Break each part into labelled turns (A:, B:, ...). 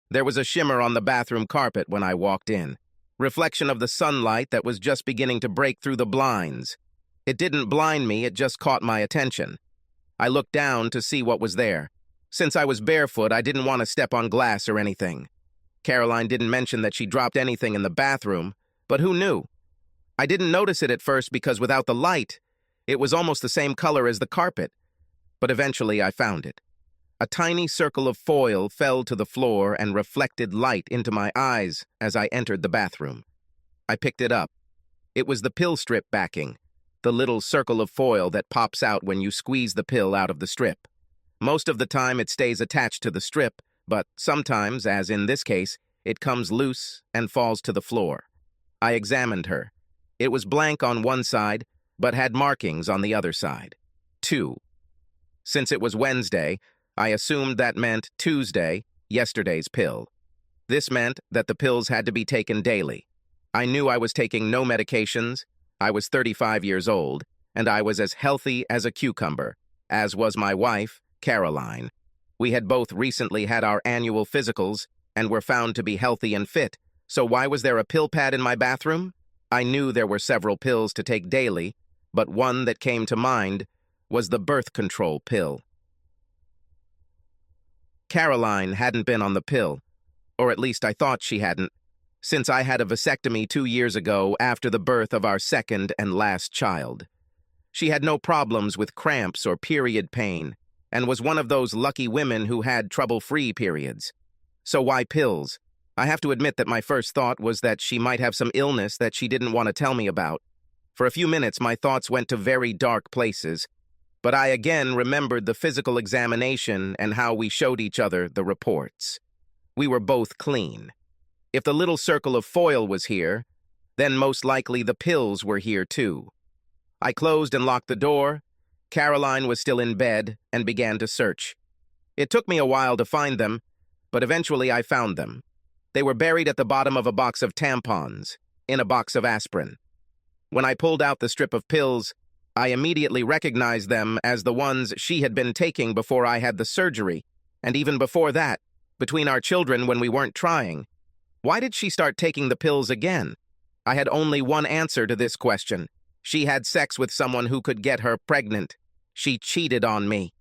A: There was a shimmer on the bathroom carpet when I walked in, reflection of the sunlight that was just beginning to break through the blinds. It didn't blind me, it just caught my attention. I looked down to see what was there. Since I was barefoot, I didn't want to step on glass or anything. Caroline didn't mention that she dropped anything in the bathroom, but who knew? I didn't notice it at first because without the light, it was almost the same color as the carpet. But eventually I found it. A tiny circle of foil fell to the floor and reflected light into my eyes as I entered the bathroom. I picked it up. It was the pill strip backing, the little circle of foil that pops out when you squeeze the pill out of the strip. Most of the time it stays attached to the strip, but sometimes, as in this case, it comes loose and falls to the floor. I examined her. It was blank on one side, but had markings on the other side. 2. Since it was Wednesday, I assumed that meant Tuesday, yesterday's pill. This meant that the pills had to be taken daily. I knew I was taking no medications, I was 35 years old, and I was as healthy as a cucumber, as was my wife, Caroline. We had both recently had our annual physicals and were found to be healthy and fit, so why was there a pill pad in my bathroom? I knew there were several pills to take daily, but one that came to mind was the birth control pill. Caroline hadn't been on the pill, or at least I thought she hadn't, since I had a vasectomy 2 years ago after the birth of our second and last child. She had no problems with cramps or period pain, and was one of those lucky women who had trouble-free periods. So why pills? I have to admit that my first thought was that she might have some illness that she didn't want to tell me about. For a few minutes, my thoughts went to very dark places, but I again remembered the physical examination and how we showed each other the reports. We were both clean. If the little circle of foil was here, then most likely the pills were here too. I closed and locked the door. Caroline was still in bed and began to search. It took me a while to find them, but eventually I found them. They were buried at the bottom of a box of tampons, in a box of aspirin. When I pulled out the strip of pills, I immediately recognized them as the ones she had been taking before I had the surgery, and even before that, between our children when we weren't trying. Why did she start taking the pills again? I had only one answer to this question. She had sex with someone who could get her pregnant. She cheated on me.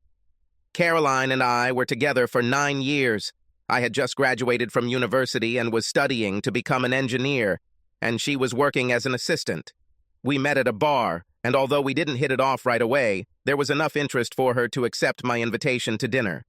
A: Caroline and I were together for 9 years. I had just graduated from university and was studying to become an engineer, and she was working as an assistant. We met at a bar, and although we didn't hit it off right away, there was enough interest for her to accept my invitation to dinner.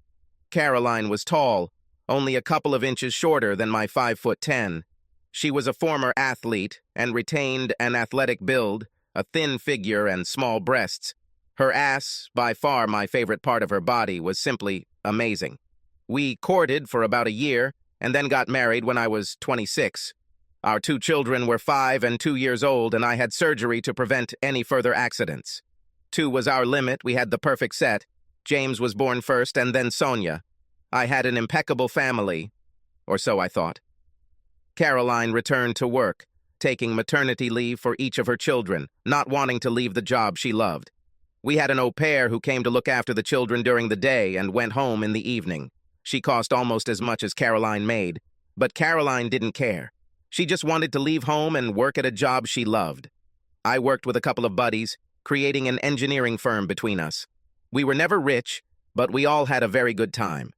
A: Caroline was tall, only a couple of inches shorter than my 5'10". She was a former athlete and retained an athletic build, a thin figure and small breasts. Her ass, by far my favorite part of her body, was simply amazing. We courted for about a year and then got married when I was 26. Our 2 children were 5 and 2 years old, and I had surgery to prevent any further accidents. 2 was our limit. We had the perfect set. James was born first and then Sonia. I had an impeccable family, or so I thought. Caroline returned to work, taking maternity leave for each of her children, not wanting to leave the job she loved. We had an au pair who came to look after the children during the day and went home in the evening. She cost almost as much as Caroline made, but Caroline didn't care. She just wanted to leave home and work at a job she loved. I worked with a couple of buddies, creating an engineering firm between us. We were never rich, but we all had a very good time.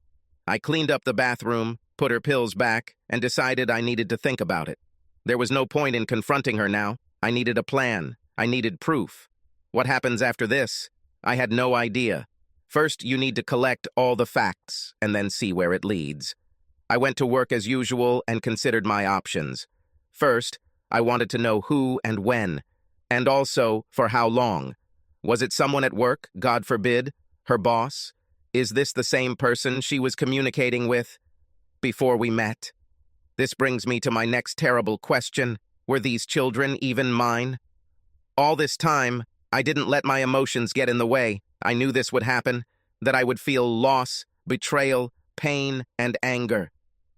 A: I cleaned up the bathroom, put her pills back, and decided I needed to think about it. There was no point in confronting her now. I needed a plan. I needed proof. What happens after this? I had no idea. First, you need to collect all the facts and then see where it leads. I went to work as usual and considered my options. First, I wanted to know who and when, and also for how long. Was it someone at work, God forbid, her boss? Is this the same person she was communicating with before we met? This brings me to my next terrible question. Were these children even mine? All this time, I didn't let my emotions get in the way. I knew this would happen, that I would feel loss, betrayal, pain, and anger.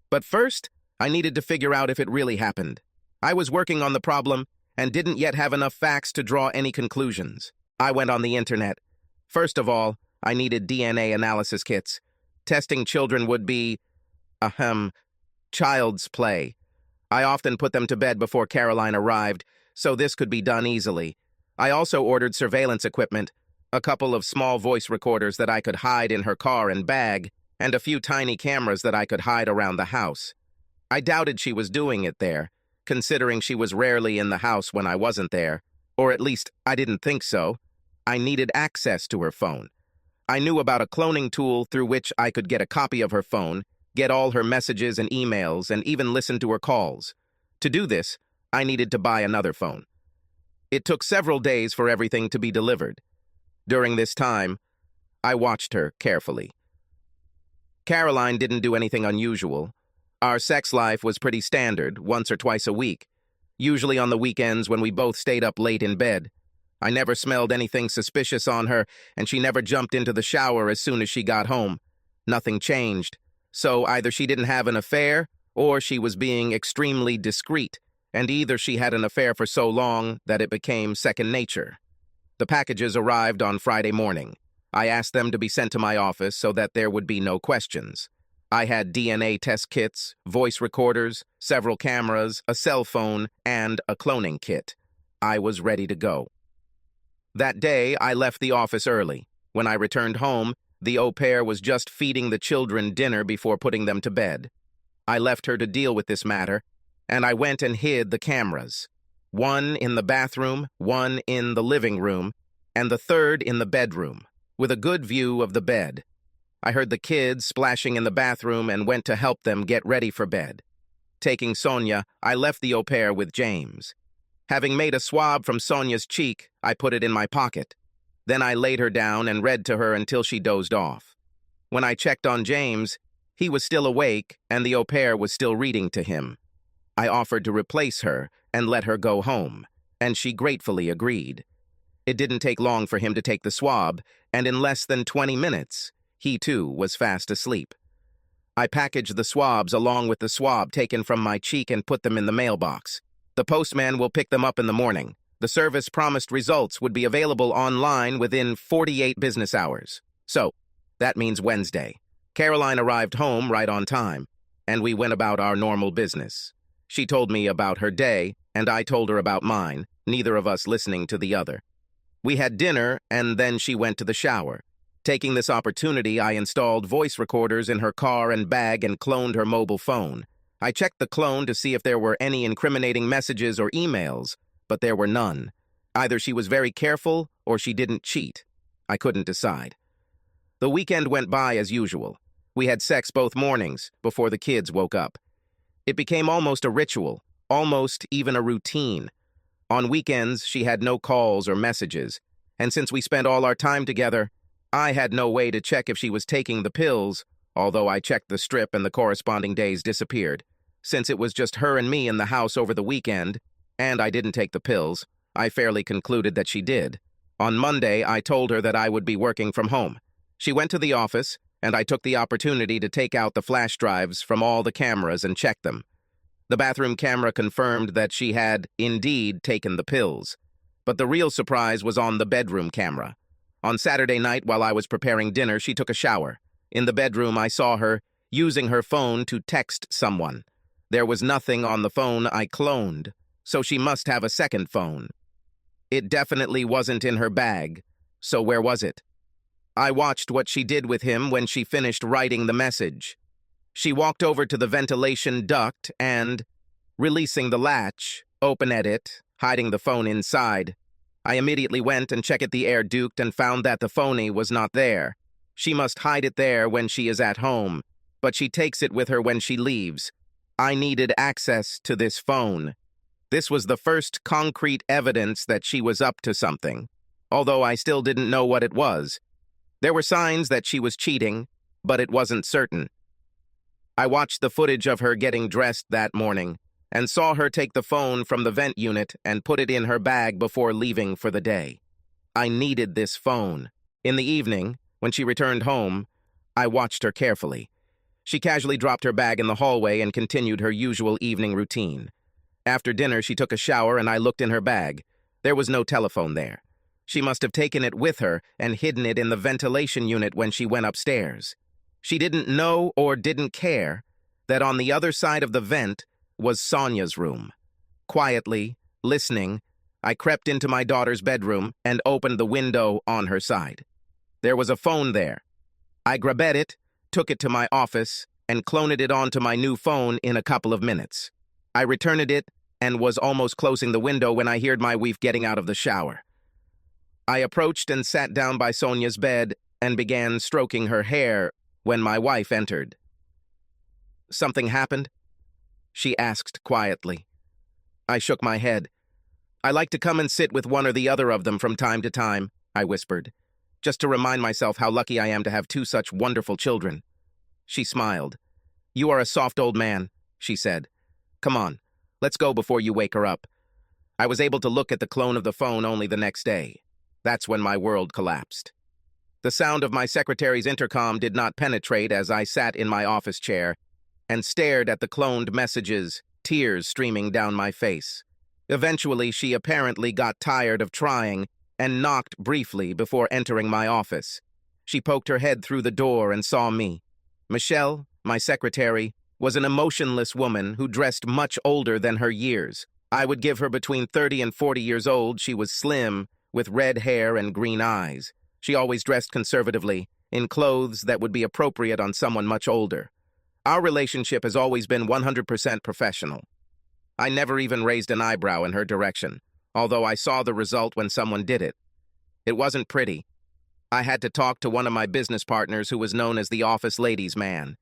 A: But first, I needed to figure out if it really happened. I was working on the problem and didn't yet have enough facts to draw any conclusions. I went on the internet. First of all, I needed DNA analysis kits. Testing children would be, Child's play. I often put them to bed before Caroline arrived, so this could be done easily. I also ordered surveillance equipment, a couple of small voice recorders that I could hide in her car and bag, and a few tiny cameras that I could hide around the house. I doubted she was doing it there, considering she was rarely in the house when I wasn't there, or at least I didn't think so. I needed access to her phone. I knew about a cloning tool through which I could get a copy of her phone, get all her messages and emails, and even listen to her calls. To do this, I needed to buy another phone. It took several days for everything to be delivered. During this time, I watched her carefully. Caroline didn't do anything unusual. Our sex life was pretty standard, once or twice a week, usually on the weekends when we both stayed up late in bed. I never smelled anything suspicious on her, and she never jumped into the shower as soon as she got home. Nothing changed. So either she didn't have an affair, or she was being extremely discreet, and either she had an affair for so long that it became second nature. The packages arrived on Friday morning. I asked them to be sent to my office so that there would be no questions. I had DNA test kits, voice recorders, several cameras, a cell phone, and a cloning kit. I was ready to go. That day, I left the office early. When I returned home, the au pair was just feeding the children dinner before putting them to bed. I left her to deal with this matter, and I went and hid the cameras. One in the bathroom, one in the living room, and the third in the bedroom, with a good view of the bed. I heard the kids splashing in the bathroom and went to help them get ready for bed. Taking Sonia, I left the au pair with James. Having made a swab from Sonia's cheek, I put it in my pocket. Then I laid her down and read to her until she dozed off. When I checked on James, he was still awake and the au pair was still reading to him. I offered to replace her and let her go home, and she gratefully agreed. It didn't take long for him to take the swab, and in less than 20 minutes, he too was fast asleep. I packaged the swabs along with the swab taken from my cheek and put them in the mailbox. The postman will pick them up in the morning. The service promised results would be available online within 48 business hours. So, that means Wednesday. Caroline arrived home right on time, and we went about our normal business. She told me about her day, and I told her about mine, neither of us listening to the other. We had dinner, and then she went to the shower. Taking this opportunity, I installed voice recorders in her car and bag and cloned her mobile phone. I checked the clone to see if there were any incriminating messages or emails, but there were none. Either she was very careful or she didn't cheat. I couldn't decide. The weekend went by as usual. We had sex both mornings before the kids woke up. It became almost a ritual, almost even a routine. On weekends, she had no calls or messages, and since we spent all our time together, I had no way to check if she was taking the pills, although I checked the strip and the corresponding days disappeared. Since it was just her and me in the house over the weekend, and I didn't take the pills, I fairly concluded that she did. On Monday, I told her that I would be working from home. She went to the office, and I took the opportunity to take out the flash drives from all the cameras and check them. The bathroom camera confirmed that she had, indeed, taken the pills. But the real surprise was on the bedroom camera. On Saturday night, while I was preparing dinner, she took a shower. In the bedroom, I saw her using her phone to text someone. There was nothing on the phone I cloned, so she must have a second phone. It definitely wasn't in her bag, so where was it? I watched what she did with him when she finished writing the message. She walked over to the ventilation duct and, releasing the latch, opened it, hiding the phone inside. I immediately went and checked the air duct and found that the phony was not there. She must hide it there when she is at home, but she takes it with her when she leaves. I needed access to this phone. This was the first concrete evidence that she was up to something, although I still didn't know what it was. There were signs that she was cheating, but it wasn't certain. I watched the footage of her getting dressed that morning and saw her take the phone from the vent unit and put it in her bag before leaving for the day. I needed this phone. In the evening, when she returned home, I watched her carefully. She casually dropped her bag in the hallway and continued her usual evening routine. After dinner, she took a shower and I looked in her bag. There was no telephone there. She must have taken it with her and hidden it in the ventilation unit when she went upstairs. She didn't know or didn't care that on the other side of the vent was Sonia's room. Quietly, listening, I crept into my daughter's bedroom and opened the window on her side. There was a phone there. I grabbed it, took it to my office, and cloned it onto my new phone in a couple of minutes. I returned it and was almost closing the window when I heard my wife getting out of the shower. I approached and sat down by Sonia's bed and began stroking her hair when my wife entered. "Something happened?" she asked quietly. I shook my head. "I like to come and sit with one or the other of them from time to time," I whispered, "just to remind myself how lucky I am to have two such wonderful children." She smiled. "You are a soft old man," she said. "Come on, let's go before you wake her up." I was able to look at the clone of the phone only the next day. That's when my world collapsed. The sound of my secretary's intercom did not penetrate as I sat in my office chair and stared at the cloned messages, tears streaming down my face. Eventually, she apparently got tired of trying and knocked briefly before entering my office. She poked her head through the door and saw me. Michelle, my secretary, was an emotionless woman who dressed much older than her years. I would give her between 30 and 40 years old. She was slim, with red hair and green eyes. She always dressed conservatively, in clothes that would be appropriate on someone much older. Our relationship has always been 100% professional. I never even raised an eyebrow in her direction, although I saw the result when someone did it. It wasn't pretty. I had to talk to one of my business partners who was known as the office ladies' man.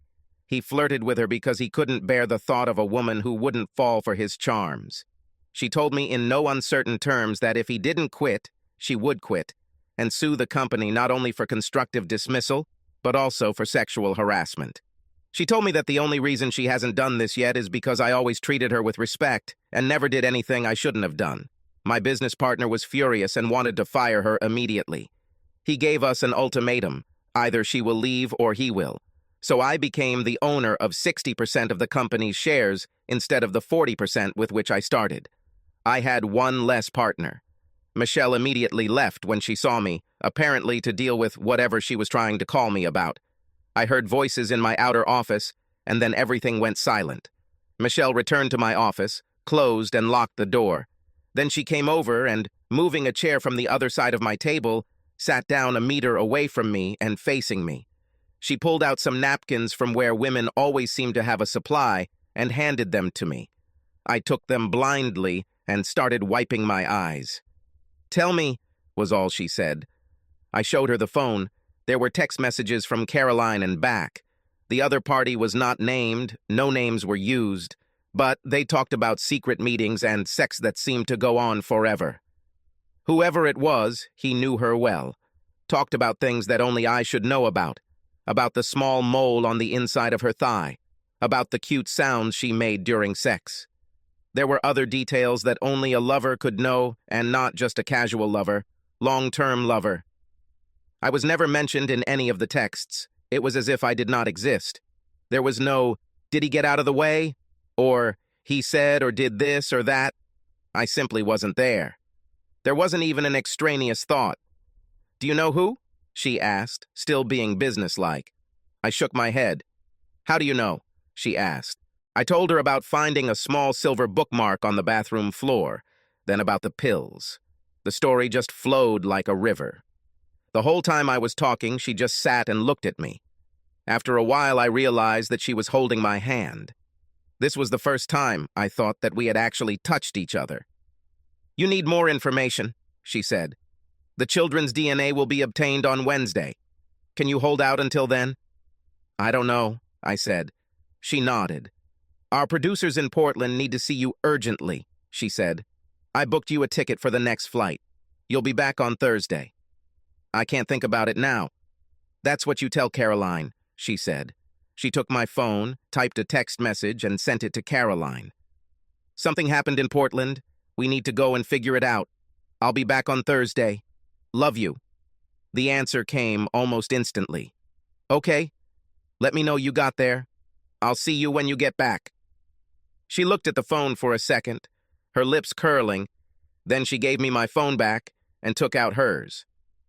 A: He flirted with her because he couldn't bear the thought of a woman who wouldn't fall for his charms. She told me in no uncertain terms that if he didn't quit, she would quit and sue the company not only for constructive dismissal, but also for sexual harassment. She told me that the only reason she hasn't done this yet is because I always treated her with respect and never did anything I shouldn't have done. My business partner was furious and wanted to fire her immediately. He gave us an ultimatum: either she will leave or he will. So I became the owner of 60% of the company's shares instead of the 40% with which I started. I had one less partner. Michelle immediately left when she saw me, apparently to deal with whatever she was trying to call me about. I heard voices in my outer office, and then everything went silent. Michelle returned to my office, closed and locked the door. Then she came over and, moving a chair from the other side of my table, sat down a meter away from me and facing me. She pulled out some napkins from where women always seem to have a supply and handed them to me. I took them blindly and started wiping my eyes. "Tell me," was all she said. I showed her the phone. There were text messages from Caroline and back. The other party was not named, no names were used, but they talked about secret meetings and sex that seemed to go on forever. Whoever it was, he knew her well. Talked about things that only I should know about the small mole on the inside of her thigh, about the cute sounds she made during sex. There were other details that only a lover could know, and not just a casual lover, long-term lover. I was never mentioned in any of the texts. It was as if I did not exist. There was no, "Did he get out of the way?" or "He said or did this or that." I simply wasn't there. There wasn't even an extraneous thought. "Do you know who?" she asked, still being businesslike. I shook my head. "How do you know?" she asked. I told her about finding a small silver bookmark on the bathroom floor, then about the pills. The story just flowed like a river. The whole time I was talking, she just sat and looked at me. After a while, I realized that she was holding my hand. This was the first time, I thought, that we had actually touched each other. "You need more information," she said. "The children's DNA will be obtained on Wednesday. Can you hold out until then?" "I don't know," I said. She nodded. "Our producers in Portland need to see you urgently," she said. "I booked you a ticket for the next flight. You'll be back on Thursday." "I can't think about it now." "That's what you tell Caroline," she said. She took my phone, typed a text message, and sent it to Caroline. "Something happened in Portland. We need to go and figure it out. I'll be back on Thursday. Love you." The answer came almost instantly. "Okay. Let me know you got there. I'll see you when you get back." She looked at the phone for a second, her lips curling. Then she gave me my phone back and took out hers.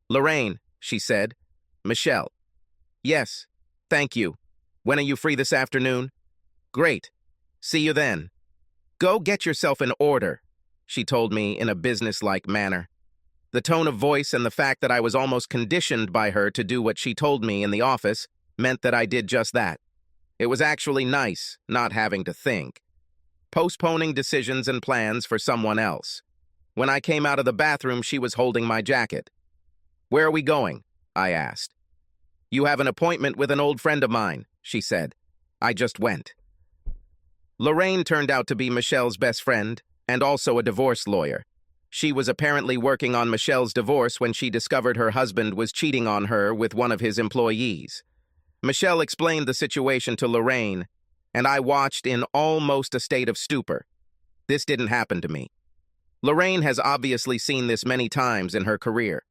A: "Lorraine," she said. "Michelle." "Yes, thank you. When are you free this afternoon?" Great. See you then. Go get yourself in order, she told me in a businesslike manner. The tone of voice and the fact that I was almost conditioned by her to do what she told me in the office meant that I did just that. It was actually nice not having to think. Postponing decisions and plans for someone else. When I came out of the bathroom, she was holding my jacket. "Where are we going?" I asked. "You have an appointment with an old friend of mine," she said. I just went. Lorraine turned out to be Michelle's best friend and also a divorce lawyer. She was apparently working on Michelle's divorce when she discovered her husband was cheating on her with one of his employees. Michelle explained the situation to Lorraine, and I watched in almost a state of stupor. This didn't happen to me. Lorraine has obviously seen this many times in her career.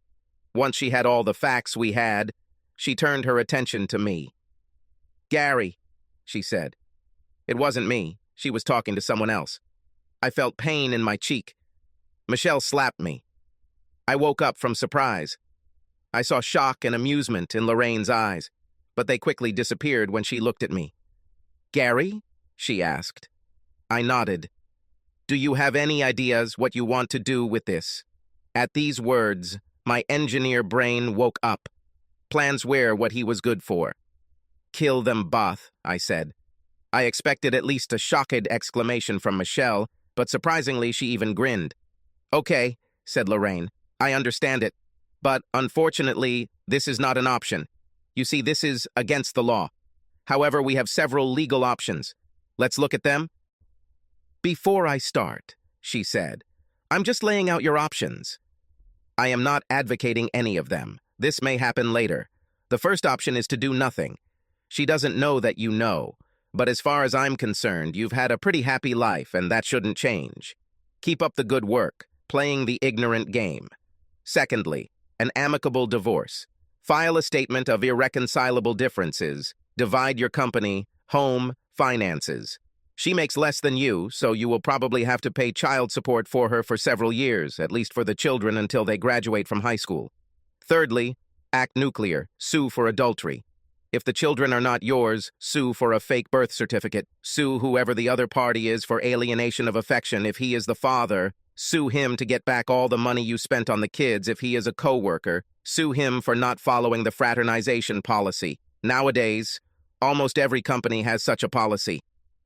A: Once she had all the facts we had, she turned her attention to me. "Gary," she said. It wasn't me. She was talking to someone else. I felt pain in my cheek. Michelle slapped me. I woke up from surprise. I saw shock and amusement in Lorraine's eyes, but they quickly disappeared when she looked at me. "Gary?" she asked. I nodded. "Do you have any ideas what you want to do with this?" At these words, my engineer brain woke up. Plans were what he was good for. "Kill them both," I said. I expected at least a shocked exclamation from Michelle, but surprisingly she even grinned. "Okay," said Lorraine. "I understand it. But unfortunately, this is not an option. You see, this is against the law. However, we have several legal options. Let's look at them." "Before I start," she said, "I'm just laying out your options. I am not advocating any of them. This may happen later. The first option is to do nothing. She doesn't know that you know. But as far as I'm concerned, you've had a pretty happy life, and that shouldn't change. Keep up the good work, playing the ignorant game. Secondly, an amicable divorce. File a statement of irreconcilable differences. Divide your company, home, finances. She makes less than you, so you will probably have to pay child support for her for several years, at least for the children until they graduate from high school. Thirdly, act nuclear, sue for adultery. If the children are not yours, sue for a fake birth certificate. Sue whoever the other party is for alienation of affection. If he is the father, sue him to get back all the money you spent on the kids. If he is a co-worker, sue him for not following the fraternization policy. Nowadays, almost every company has such a policy.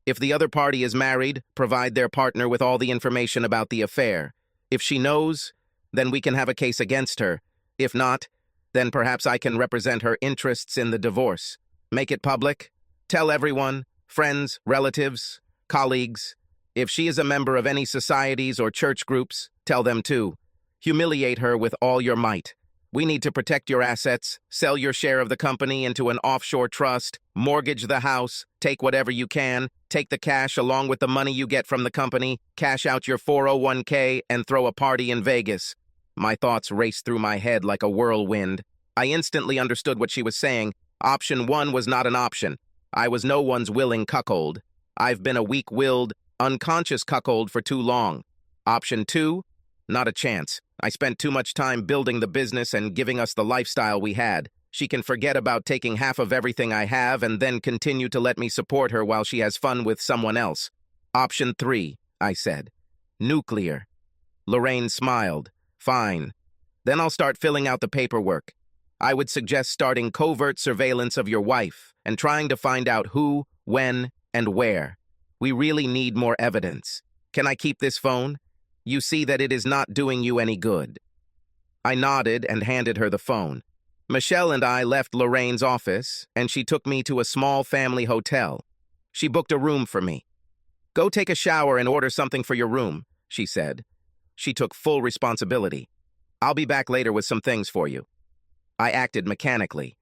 A: If the other party is married, provide their partner with all the information about the affair. If she knows, then we can have a case against her. If not, then perhaps I can represent her interests in the divorce. Make it public. Tell everyone, friends, relatives, colleagues. If she is a member of any societies or church groups, tell them too. Humiliate her with all your might. We need to protect your assets, sell your share of the company into an offshore trust, mortgage the house, take whatever you can, take the cash along with the money you get from the company, cash out your 401k, and throw a party in Vegas. My thoughts raced through my head like a whirlwind. I instantly understood what she was saying. Option 1 was not an option. I was no one's willing cuckold. I've been a weak-willed, unconscious cuckold for too long. Option 2? Not a chance. I spent too much time building the business and giving us the lifestyle we had. She can forget about taking half of everything I have and then continue to let me support her while she has fun with someone else. Option 3, I said. Nuclear. Lorraine smiled. Fine. Then I'll start filling out the paperwork. I would suggest starting covert surveillance of your wife and trying to find out who, when, and where. We really need more evidence. Can I keep this phone? You see that it is not doing you any good. I nodded and handed her the phone. Michelle and I left Lorraine's office, and she took me to a small family hotel. She booked a room for me. "Go take a shower and order something for your room," she said. She took full responsibility. "I'll be back later with some things for you." I acted mechanically.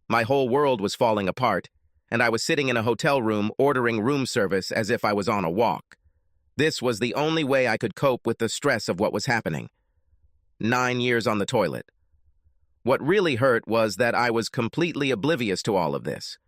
A: My whole world was falling apart, and I was sitting in a hotel room ordering room service as if I was on a walk. This was the only way I could cope with the stress of what was happening. 9 years on the toilet. What really hurt was that I was completely oblivious to all of this.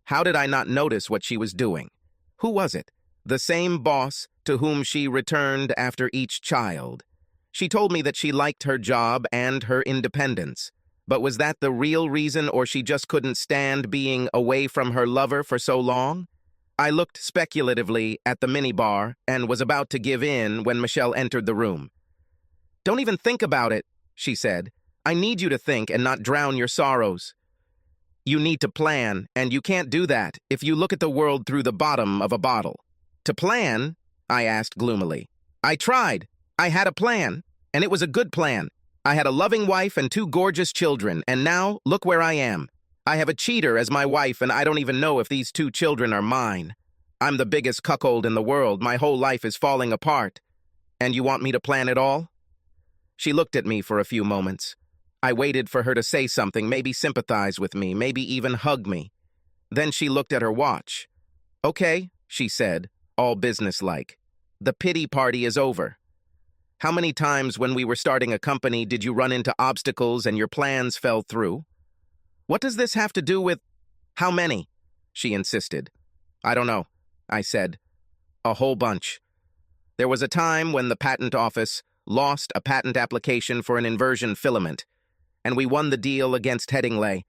A: How did I not notice what she was doing? Who was it? The same boss to whom she returned after each child. She told me that she liked her job and her independence. But was that the real reason, or she just couldn't stand being away from her lover for so long? I looked speculatively at the minibar and was about to give in when Michelle entered the room. "Don't even think about it," she said. "I need you to think and not drown your sorrows. You need to plan, and you can't do that if you look at the world through the bottom of a bottle." "To plan?" I asked gloomily. "I tried. I had a plan, and it was a good plan. I had a loving wife and 2 gorgeous children, and now look where I am. I have a cheater as my wife, and I don't even know if these 2 children are mine. I'm the biggest cuckold in the world. My whole life is falling apart. And you want me to plan it all?" She looked at me for a few moments. I waited for her to say something, maybe sympathize with me, maybe even hug me. Then she looked at her watch. "Okay," she said, all businesslike. "The pity party is over. How many times when we were starting a company did you run into obstacles and your plans fell through? What does this have to do with—" "How many?" she insisted. "I don't know," I said. "A whole bunch. There was a time when the patent office lost a patent application for an inversion filament, and we won the deal against Headingley.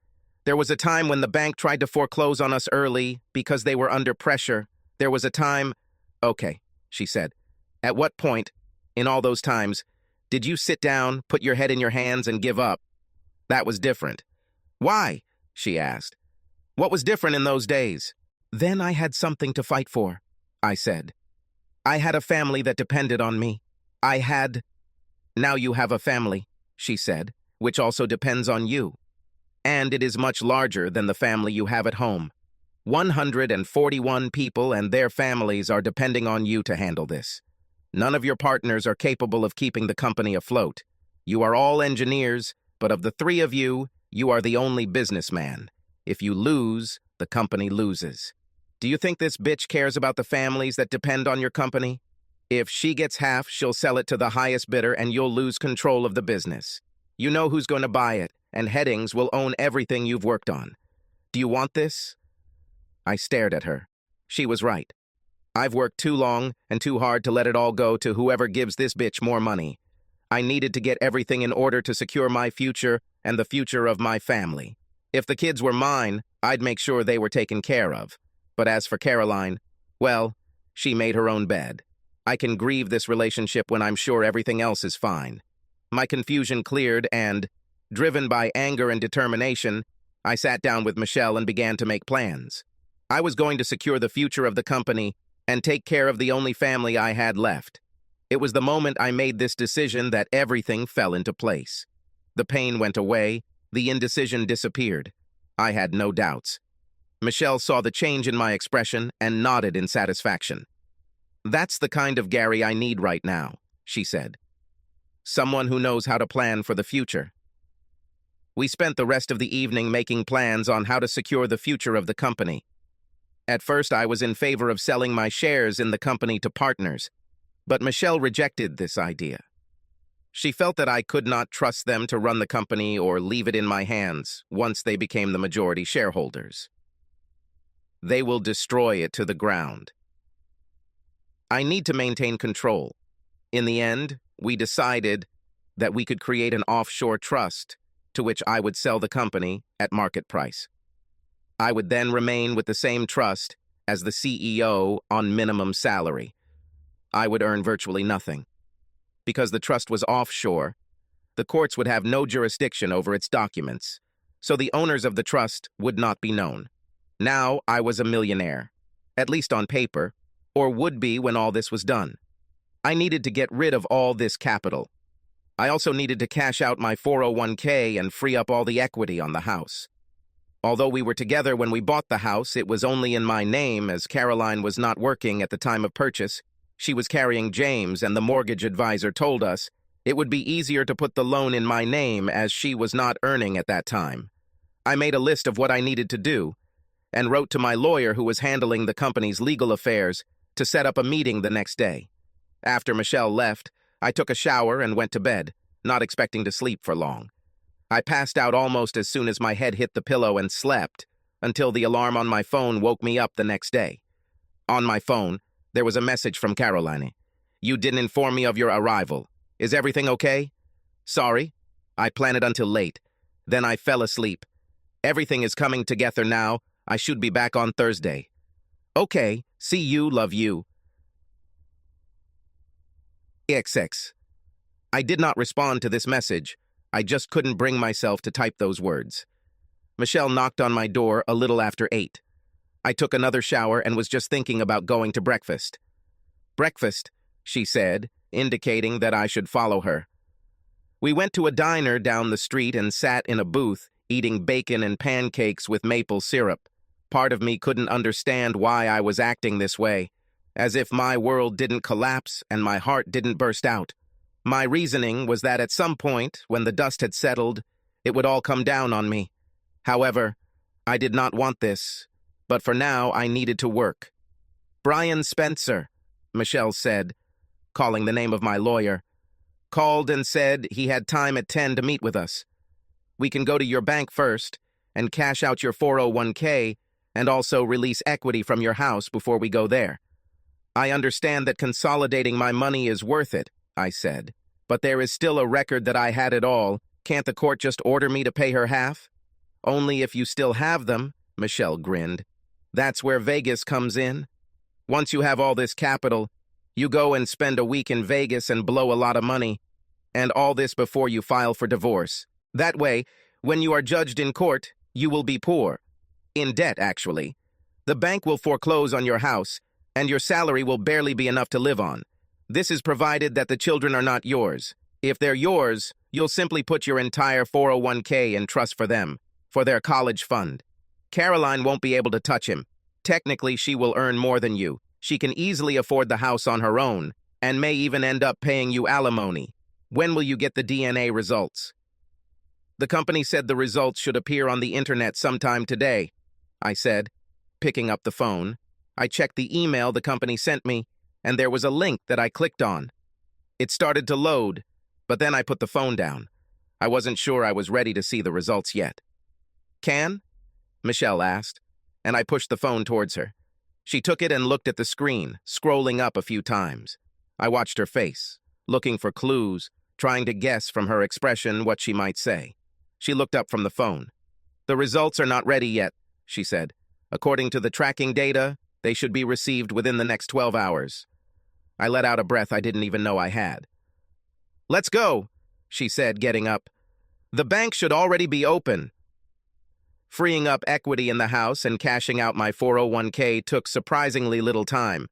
A: There was a time when the bank tried to foreclose on us early because they were under pressure. There was a time—" "Okay," she said. "At what point, in all those times, did you sit down, put your head in your hands, and give up? That was different." "Why?" she asked. "What was different in those days?" "Then I had something to fight for," I said. "I had a family that depended on me. I had—" "Now you have a family," she said, "which also depends on you. And it is much larger than the family you have at home. 141 people and their families are depending on you to handle this. None of your partners are capable of keeping the company afloat. You are all engineers, but of the 3 of you, you are the only businessman. If you lose, the company loses. Do you think this bitch cares about the families that depend on your company? If she gets half, she'll sell it to the highest bidder and you'll lose control of the business. You know who's going to buy it, and Headings will own everything you've worked on. Do you want this?" I stared at her. She was right. I've worked too long and too hard to let it all go to whoever gives this bitch more money. I needed to get everything in order to secure my future and the future of my family. If the kids were mine, I'd make sure they were taken care of. But as for Caroline, well, she made her own bed. I can grieve this relationship when I'm sure everything else is fine. My confusion cleared and, driven by anger and determination, I sat down with Michelle and began to make plans. I was going to secure the future of the company and take care of the only family I had left. It was the moment I made this decision that everything fell into place. The pain went away, the indecision disappeared. I had no doubts. Michelle saw the change in my expression and nodded in satisfaction. "That's the kind of Gary I need right now," she said. "Someone who knows how to plan for the future." We spent the rest of the evening making plans on how to secure the future of the company. At first, I was in favor of selling my shares in the company to partners, but Michelle rejected this idea. She felt that I could not trust them to run the company or leave it in my hands once they became the majority shareholders. They will destroy it to the ground. I need to maintain control. In the end, we decided that we could create an offshore trust to which I would sell the company at market price. I would then remain with the same trust as the CEO on minimum salary. I would earn virtually nothing. Because the trust was offshore, the courts would have no jurisdiction over its documents, so the owners of the trust would not be known. Now I was a millionaire, at least on paper, or would be when all this was done. I needed to get rid of all this capital. I also needed to cash out my 401k and free up all the equity on the house. Although we were together when we bought the house, it was only in my name as Caroline was not working at the time of purchase. She was carrying James, and the mortgage advisor told us it would be easier to put the loan in my name as she was not earning at that time. I made a list of what I needed to do and wrote to my lawyer who was handling the company's legal affairs to set up a meeting the next day. After Michelle left, I took a shower and went to bed, not expecting to sleep for long. I passed out almost as soon as my head hit the pillow and slept, until the alarm on my phone woke me up the next day. On my phone, there was a message from Caroline. "You didn't inform me of your arrival. Is everything okay?" "Sorry. I planned it until late. Then I fell asleep. Everything is coming together now. I should be back on Thursday." Okay, see you, love you. XX. I did not respond to this message. I just couldn't bring myself to type those words. Michelle knocked on my door a little after 8. I took another shower and was just thinking about going to breakfast. Breakfast, she said, indicating that I should follow her. We went to a diner down the street and sat in a booth, eating bacon and pancakes with maple syrup. Part of me couldn't understand why I was acting this way, as if my world didn't collapse and my heart didn't burst out. My reasoning was that at some point, when the dust had settled, it would all come down on me. However, I did not want this, but for now I needed to work. Brian Spencer, Michelle said, calling the name of my lawyer, called and said he had time at 10 to meet with us. We can go to your bank first and cash out your 401k and also release equity from your house before we go there. I understand that consolidating my money is worth it, I said, but there is still a record that I had it all. Can't the court just order me to pay her half? Only if you still have them, Michelle grinned. That's where Vegas comes in. Once you have all this capital, you go and spend a week in Vegas and blow a lot of money, and all this before you file for divorce. That way, when you are judged in court, you will be poor. In debt, actually. The bank will foreclose on your house, and your salary will barely be enough to live on. This is provided that the children are not yours. If they're yours, you'll simply put your entire 401k in trust for them, for their college fund. Caroline won't be able to touch him. Technically, she will earn more than you. She can easily afford the house on her own, and may even end up paying you alimony. When will you get the DNA results? The company said the results should appear on the internet sometime today, I said, picking up the phone. I checked the email the company sent me, and there was a link that I clicked on. It started to load, but then I put the phone down. I wasn't sure I was ready to see the results yet. Can? Michelle asked, and I pushed the phone towards her. She took it and looked at the screen, scrolling up a few times. I watched her face, looking for clues, trying to guess from her expression what she might say. She looked up from the phone. The results are not ready yet, she said. According to the tracking data, they should be received within the next 12 hours. I let out a breath I didn't even know I had. Let's go, she said, getting up. The bank should already be open. Freeing up equity in the house and cashing out my 401k took surprisingly little time.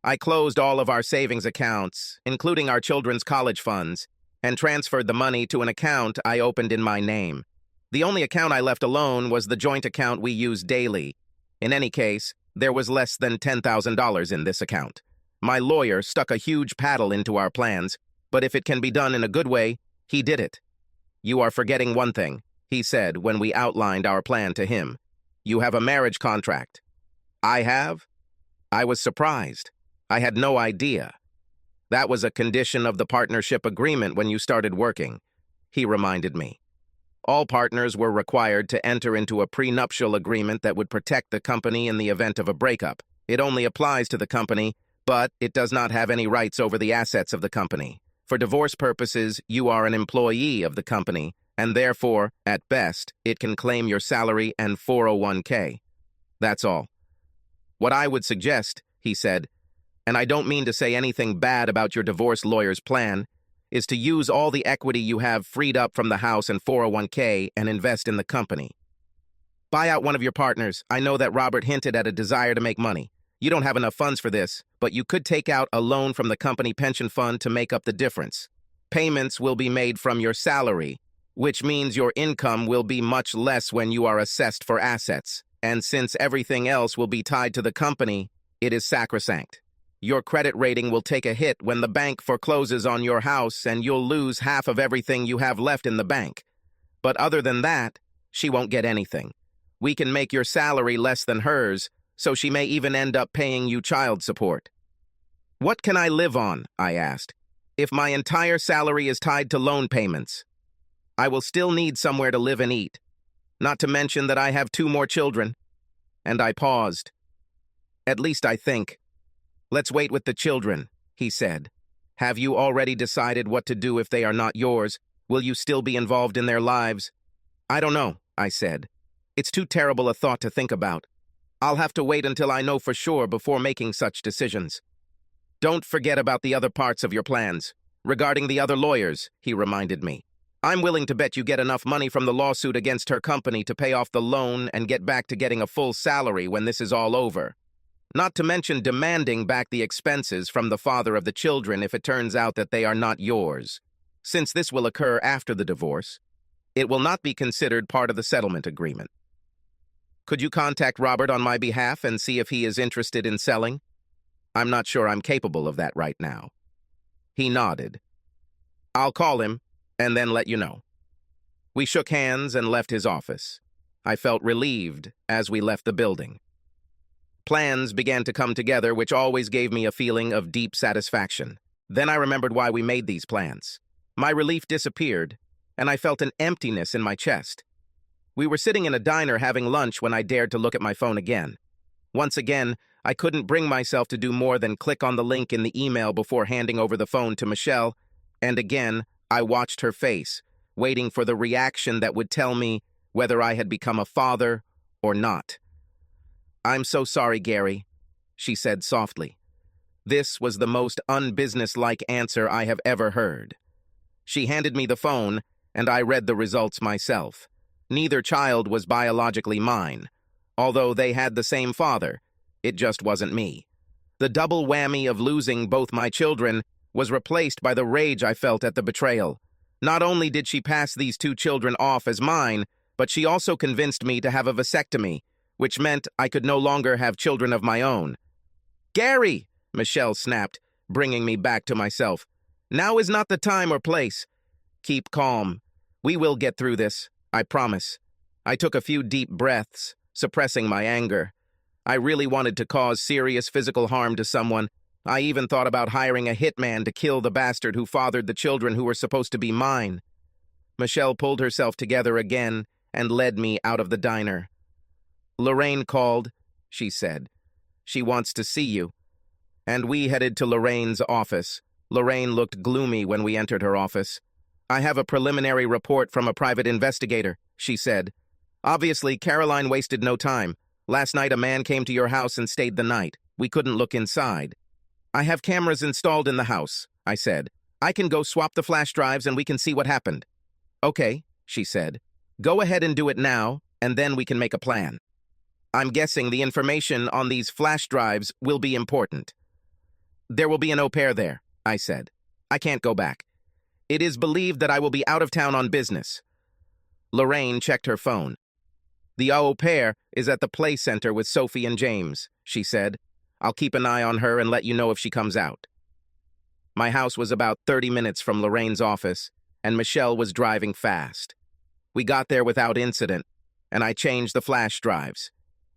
A: I closed all of our savings accounts, including our children's college funds, and transferred the money to an account I opened in my name. The only account I left alone was the joint account we use daily. In any case, there was less than $10,000 in this account. My lawyer stuck a huge paddle into our plans, but if it can be done in a good way, he did it. You are forgetting one thing, he said when we outlined our plan to him. You have a marriage contract. I have? I was surprised. I had no idea. That was a condition of the partnership agreement when you started working, he reminded me. All partners were required to enter into a prenuptial agreement that would protect the company in the event of a breakup. It only applies to the company, but it does not have any rights over the assets of the company. For divorce purposes, you are an employee of the company, and therefore, at best, it can claim your salary and 401k. That's all. What I would suggest, he said, and I don't mean to say anything bad about your divorce lawyer's plan, is to use all the equity you have freed up from the house and 401k and invest in the company. Buy out one of your partners. I know that Robert hinted at a desire to make money. You don't have enough funds for this, but you could take out a loan from the company pension fund to make up the difference. Payments will be made from your salary, which means your income will be much less when you are assessed for assets. And since everything else will be tied to the company, it is sacrosanct. Your credit rating will take a hit when the bank forecloses on your house and you'll lose half of everything you have left in the bank. But other than that, she won't get anything. We can make your salary less than hers, so she may even end up paying you child support. What can I live on? I asked. If my entire salary is tied to loan payments, I will still need somewhere to live and eat. Not to mention that I have 2 more children. And I paused. At least I think. Let's wait with the children, he said. Have you already decided what to do if they are not yours? Will you still be involved in their lives? I don't know, I said. It's too terrible a thought to think about. I'll have to wait until I know for sure before making such decisions. Don't forget about the other parts of your plans. Regarding the other lawyers, he reminded me. I'm willing to bet you get enough money from the lawsuit against her company to pay off the loan and get back to getting a full salary when this is all over. Not to mention demanding back the expenses from the father of the children if it turns out that they are not yours. Since this will occur after the divorce, it will not be considered part of the settlement agreement. Could you contact Robert on my behalf and see if he is interested in selling? I'm not sure I'm capable of that right now. He nodded. I'll call him and then let you know. We shook hands and left his office. I felt relieved as we left the building. Plans began to come together, which always gave me a feeling of deep satisfaction. Then I remembered why we made these plans. My relief disappeared, and I felt an emptiness in my chest. We were sitting in a diner having lunch when I dared to look at my phone again. Once again, I couldn't bring myself to do more than click on the link in the email before handing over the phone to Michelle, and again, I watched her face, waiting for the reaction that would tell me whether I had become a father or not. I'm so sorry, Gary, she said softly. This was the most unbusinesslike answer I have ever heard. She handed me the phone, and I read the results myself. Neither child was biologically mine. Although they had the same father, it just wasn't me. The double whammy of losing both my children was replaced by the rage I felt at the betrayal. Not only did she pass these two children off as mine, but she also convinced me to have a vasectomy, which meant I could no longer have children of my own. Gary, Michelle snapped, bringing me back to myself. Now is not the time or place. Keep calm. We will get through this, I promise. I took a few deep breaths, suppressing my anger. I really wanted to cause serious physical harm to someone. I even thought about hiring a hitman to kill the bastard who fathered the children who were supposed to be mine. Michelle pulled herself together again and led me out of the diner. Lorraine called, she said. She wants to see you. And we headed to Lorraine's office. Lorraine looked gloomy when we entered her office. I have a preliminary report from a private investigator, she said. Obviously, Caroline wasted no time. Last night a man came to your house and stayed the night. We couldn't look inside. I have cameras installed in the house, I said. I can go swap the flash drives and we can see what happened. Okay, she said. Go ahead and do it now, and then we can make a plan. I'm guessing the information on these flash drives will be important. There will be an au pair there, I said. I can't go back. It is believed that I will be out of town on business. Lorraine checked her phone. The au pair is at the play center with Sophie and James, she said. I'll keep an eye on her and let you know if she comes out. My house was about 30 minutes from Lorraine's office, and Michelle was driving fast. We got there without incident, and I changed the flash drives.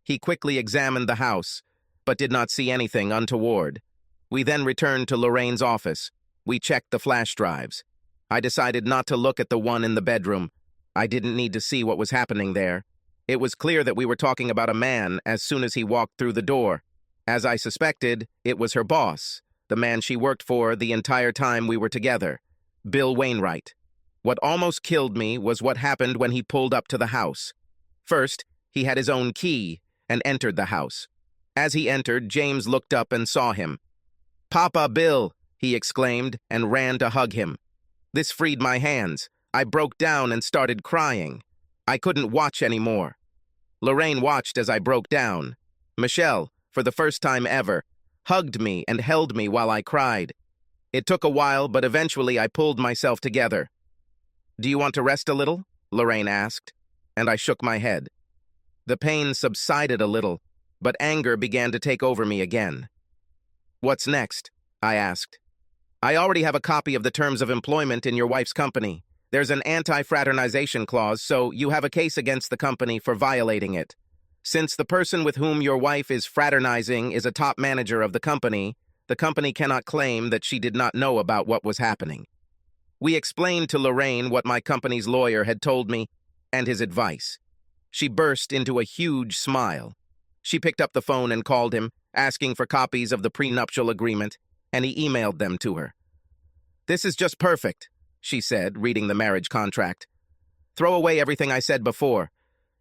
A: He quickly examined the house, but did not see anything untoward. We then returned to Lorraine's office. We checked the flash drives. I decided not to look at the one in the bedroom. I didn't need to see what was happening there. It was clear that we were talking about a man as soon as he walked through the door. As I suspected, it was her boss, the man she worked for the entire time we were together, Bill Wainwright. What almost killed me was what happened when he pulled up to the house. First, he had his own key and entered the house. As he entered, James looked up and saw him. "Papa Bill," he exclaimed and ran to hug him. This freed my hands. I broke down and started crying. I couldn't watch anymore. Lorraine watched as I broke down. Michelle, for the first time ever, hugged me and held me while I cried. It took a while, but eventually I pulled myself together. "Do you want to rest a little?" Lorraine asked, and I shook my head. The pain subsided a little, but anger began to take over me again. "What's next?" I asked. "I already have a copy of the terms of employment in your wife's company. There's an anti-fraternization clause, so you have a case against the company for violating it. Since the person with whom your wife is fraternizing is a top manager of the company cannot claim that she did not know about what was happening." We explained to Lorraine what my company's lawyer had told me and his advice. She burst into a huge smile. She picked up the phone and called him, asking for copies of the prenuptial agreement, and he emailed them to her. "This is just perfect," she said, reading the marriage contract. "Throw away everything I said before.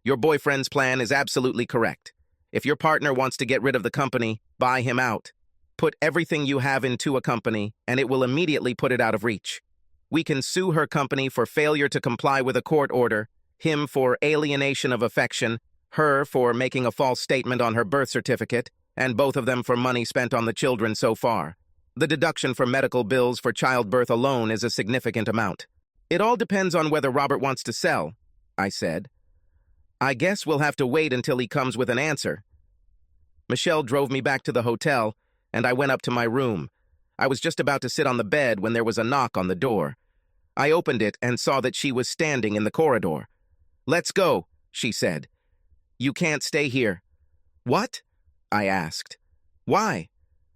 A: Your boyfriend's plan is absolutely correct. If your partner wants to get rid of the company, buy him out. Put everything you have into a company, and it will immediately put it out of reach. We can sue her company for failure to comply with a court order, him for alienation of affection, her for making a false statement on her birth certificate, and both of them for money spent on the children so far. The deduction for medical bills for childbirth alone is a significant amount. It all depends on whether Robert wants to sell, I said. I guess we'll have to wait until he comes with an answer. Michelle drove me back to the hotel, and I went up to my room. I was just about to sit on the bed when there was a knock on the door. I opened it and saw that she was standing in the corridor. "Let's go," she said. "You can't stay here." "What?" I asked. "Why?"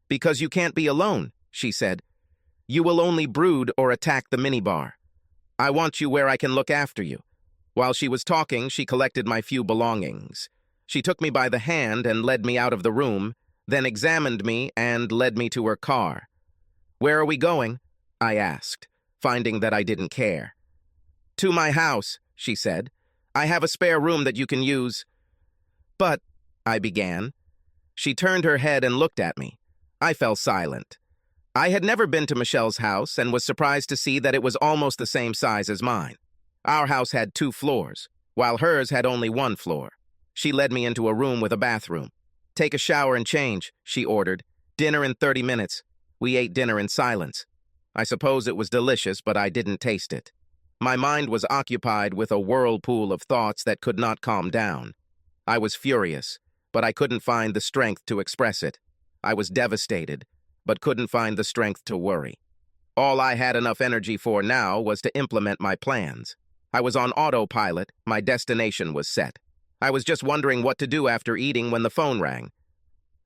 A: "Because you can't be alone," she said. "You will only brood or attack the minibar. I want you where I can look after you." While she was talking, she collected my few belongings. She took me by the hand and led me out of the room, then examined me and led me to her car. "Where are we going?" I asked, finding that I didn't care. "To my house," she said. "I have a spare room that you can use." "But," I began. She turned her head and looked at me. I fell silent. I had never been to Michelle's house and was surprised to see that it was almost the same size as mine. Our house had 2 floors, while hers had only 1 floor. She led me into a room with a bathroom. "Take a shower and change," she ordered. "Dinner in 30 minutes. We ate dinner in silence. I suppose it was delicious, but I didn't taste it. My mind was occupied with a whirlpool of thoughts that could not calm down. I was furious, but I couldn't find the strength to express it. I was devastated, but couldn't find the strength to worry. All I had enough energy for now was to implement my plans. I was on autopilot, my destination was set. I was just wondering what to do after eating when the phone rang.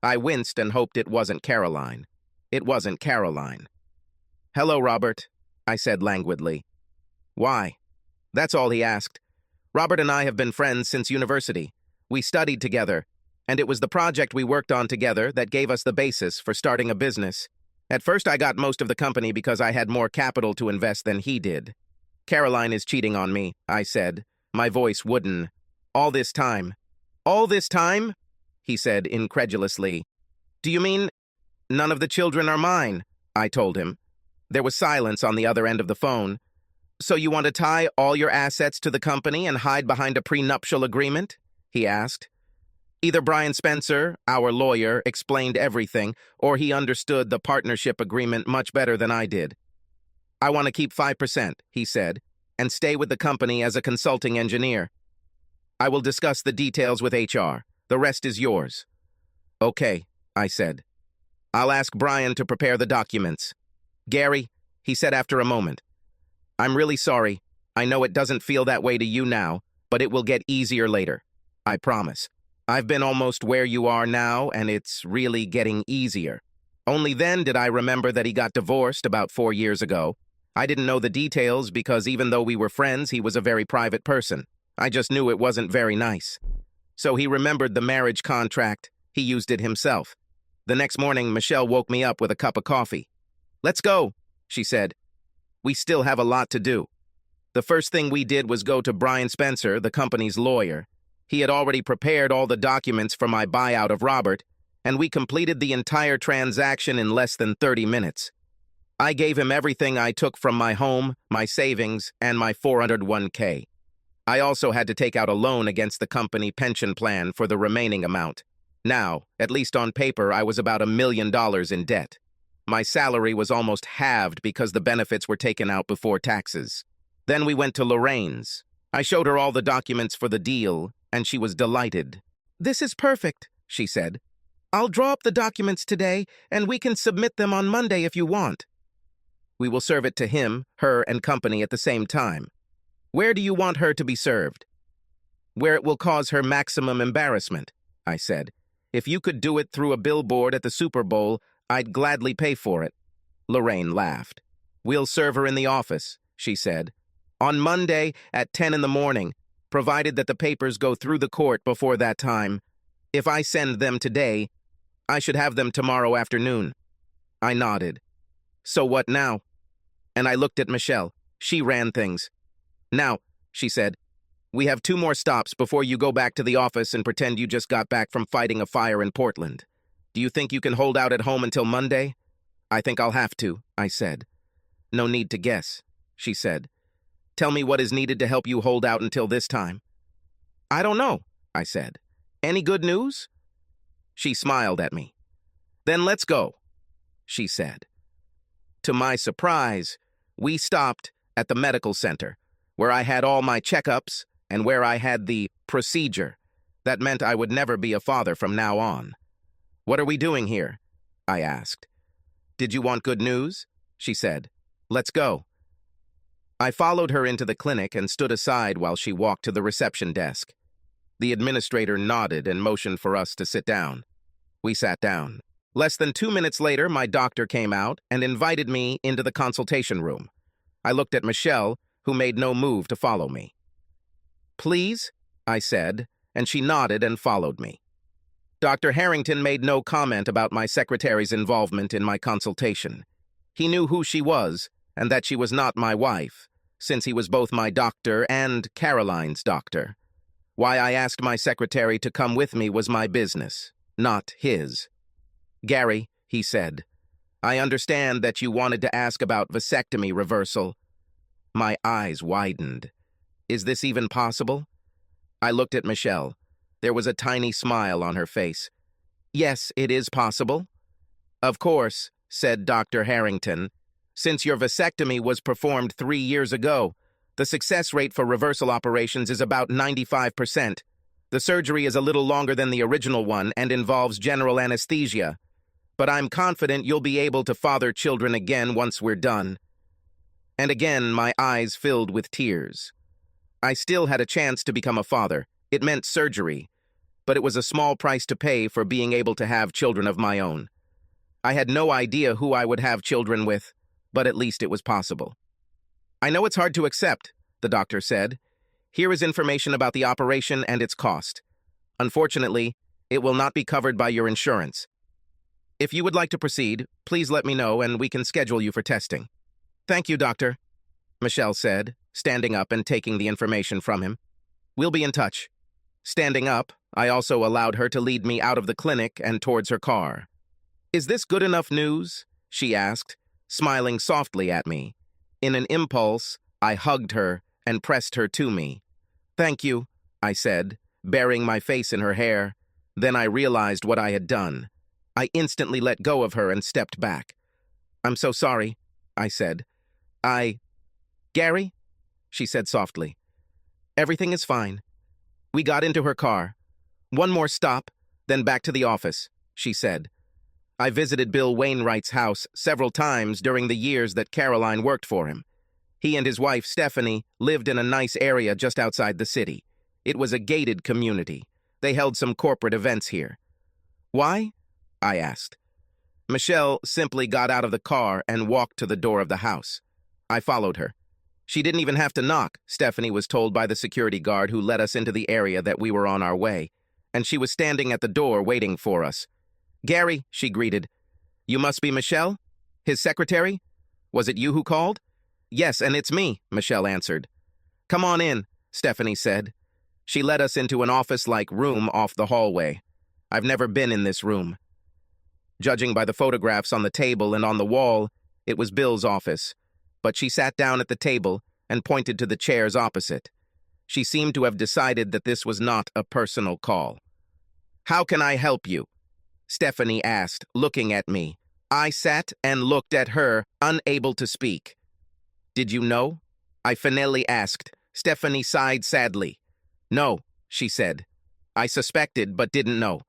A: I winced and hoped it wasn't Caroline. It wasn't Caroline. "Hello, Robert," I said languidly. "Why?" That's all he asked. Robert and I have been friends since university. We studied together, and it was the project we worked on together that gave us the basis for starting a business. At first I got most of the company because I had more capital to invest than he did. "Caroline is cheating on me," I said, my voice wooden. "All this time." "All this time?" he said incredulously. "Do you mean none of the children are mine?" I told him. There was silence on the other end of the phone. "So you want to tie all your assets to the company and hide behind a prenuptial agreement?" he asked. Either Brian Spencer, our lawyer, explained everything, or he understood the partnership agreement much better than I did. "I want to keep 5%, he said, "and stay with the company as a consulting engineer. I will discuss the details with HR. The rest is yours." "Okay," I said. "I'll ask Brian to prepare the documents." "Gary," he said after a moment, "I'm really sorry. I know it doesn't feel that way to you now, but it will get easier later. I promise. I've been almost where you are now, and it's really getting easier." Only then did I remember that he got divorced about 4 years ago. I didn't know the details because even though we were friends, he was a very private person. I just knew it wasn't very nice. So he remembered the marriage contract. He used it himself. The next morning, Michelle woke me up with a cup of coffee. "Let's go," she said. "We still have a lot to do." The first thing we did was go to Brian Spencer, the company's lawyer. He had already prepared all the documents for my buyout of Robert, and we completed the entire transaction in less than 30 minutes. I gave him everything I took from my home, my savings, and my 401k. I also had to take out a loan against the company pension plan for the remaining amount. Now, at least on paper, I was about $1 million in debt. My salary was almost halved because the benefits were taken out before taxes. Then we went to Lorraine's. I showed her all the documents for the deal, and she was delighted. "This is perfect," she said. "I'll draw up the documents today, and we can submit them on Monday if you want. We will serve it to him, her, and company at the same time. Where do you want her to be served?" "Where it will cause her maximum embarrassment," I said. "If you could do it through a billboard at the Super Bowl, I'd gladly pay for it." Lorraine laughed. "We'll serve her in the office," she said. "On Monday at 10 in the morning, provided that the papers go through the court before that time. If I send them today, I should have them tomorrow afternoon." I nodded. "So what now?" And I looked at Michelle. She ran things. "Now," she said, We have 2 more stops before you go back to the office and pretend you just got back from fighting a fire in Portland. Do you think you can hold out at home until Monday? I think I'll have to, I said. No need to guess, she said. Tell me what is needed to help you hold out until this time. I don't know, I said. Any good news? She smiled at me. Then let's go, she said. To my surprise, we stopped at the medical center, where I had all my checkups and where I had the procedure. That meant I would never be a father from now on. What are we doing here? I asked. Did you want good news? She said. Let's go. I followed her into the clinic and stood aside while she walked to the reception desk. The administrator nodded and motioned for us to sit down. We sat down. Less than 2 minutes later, my doctor came out and invited me into the consultation room. I looked at Michelle, who made no move to follow me. Please, I said, and she nodded and followed me. Dr. Harrington made no comment about my secretary's involvement in my consultation. He knew who she was and that she was not my wife, since he was both my doctor and Caroline's doctor. Why I asked my secretary to come with me was my business, not his. Gary, he said, I understand that you wanted to ask about vasectomy reversal. My eyes widened. Is this even possible? I looked at Michelle. There was a tiny smile on her face. Yes, it is possible. Of course, said Dr. Harrington. Since your vasectomy was performed 3 years ago, the success rate for reversal operations is about 95%. The surgery is a little longer than the original one and involves general anesthesia. But I'm confident you'll be able to father children again once we're done. And again, my eyes filled with tears. I still had a chance to become a father. It meant surgery, but it was a small price to pay for being able to have children of my own. I had no idea who I would have children with, but at least it was possible. I know it's hard to accept, the doctor said. Here is information about the operation and its cost. Unfortunately, it will not be covered by your insurance. If you would like to proceed, please let me know and we can schedule you for testing. Thank you, doctor, Michelle said, standing up and taking the information from him. We'll be in touch. Standing up, I also allowed her to lead me out of the clinic and towards her car. Is this good enough news? She asked, smiling softly at me. In an impulse, I hugged her and pressed her to me. Thank you, I said, burying my face in her hair. Then I realized what I had done. I instantly let go of her and stepped back. I'm so sorry, I said. Gary? She said softly. Everything is fine. We got into her car. One more stop, then back to the office, she said. I visited Bill Wainwright's house several times during the years that Caroline worked for him. He and his wife, Stephanie, lived in a nice area just outside the city. It was a gated community. They held some corporate events here. Why? I asked. Michelle simply got out of the car and walked to the door of the house. I followed her. She didn't even have to knock, Stephanie was told by the security guard who led us into the area that we were on our way, and she was standing at the door waiting for us. Gary, she greeted. You must be Michelle? His secretary? Was it you who called? Yes, and it's me, Michelle answered. Come on in, Stephanie said. She led us into an office-like room off the hallway. I've never been in this room. Judging by the photographs on the table and on the wall, it was Bill's office. But she sat down at the table and pointed to the chairs opposite. She seemed to have decided that this was not a personal call. How can I help you? Stephanie asked, looking at me. I sat and looked at her, unable to speak. Did you know? I finally asked. Stephanie sighed sadly. No, she said. I suspected, but didn't know.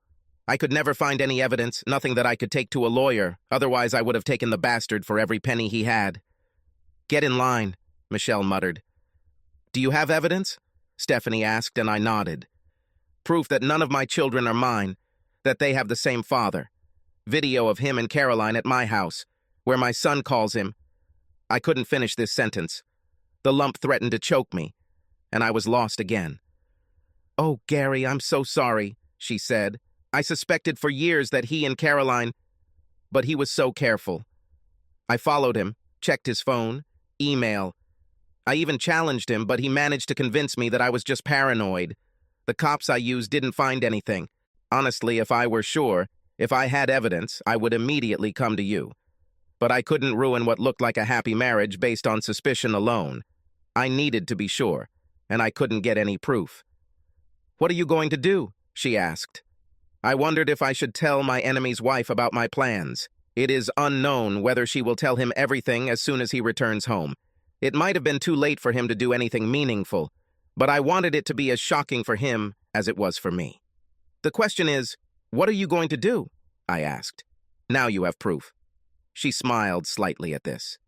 A: I could never find any evidence, nothing that I could take to a lawyer, otherwise I would have taken the bastard for every penny he had. Get in line, Michelle muttered. Do you have evidence? Stephanie asked, and I nodded. Proof that none of my children are mine, that they have the same father. Video of him and Caroline at my house, where my son calls him. I couldn't finish this sentence. The lump threatened to choke me, and I was lost again. Oh, Gary, I'm so sorry, she said. I suspected for years that he and Caroline, but he was so careful. I followed him, checked his phone, email. I even challenged him, but he managed to convince me that I was just paranoid. The cops I used didn't find anything. Honestly, if I were sure, if I had evidence, I would immediately come to you. But I couldn't ruin what looked like a happy marriage based on suspicion alone. I needed to be sure, and I couldn't get any proof. "What are you going to do?" she asked. I wondered if I should tell my enemy's wife about my plans. It is unknown whether she will tell him everything as soon as he returns home. It might have been too late for him to do anything meaningful, but I wanted it to be as shocking for him as it was for me. "The question is, what are you going to do?" I asked. "Now you have proof." She smiled slightly at this.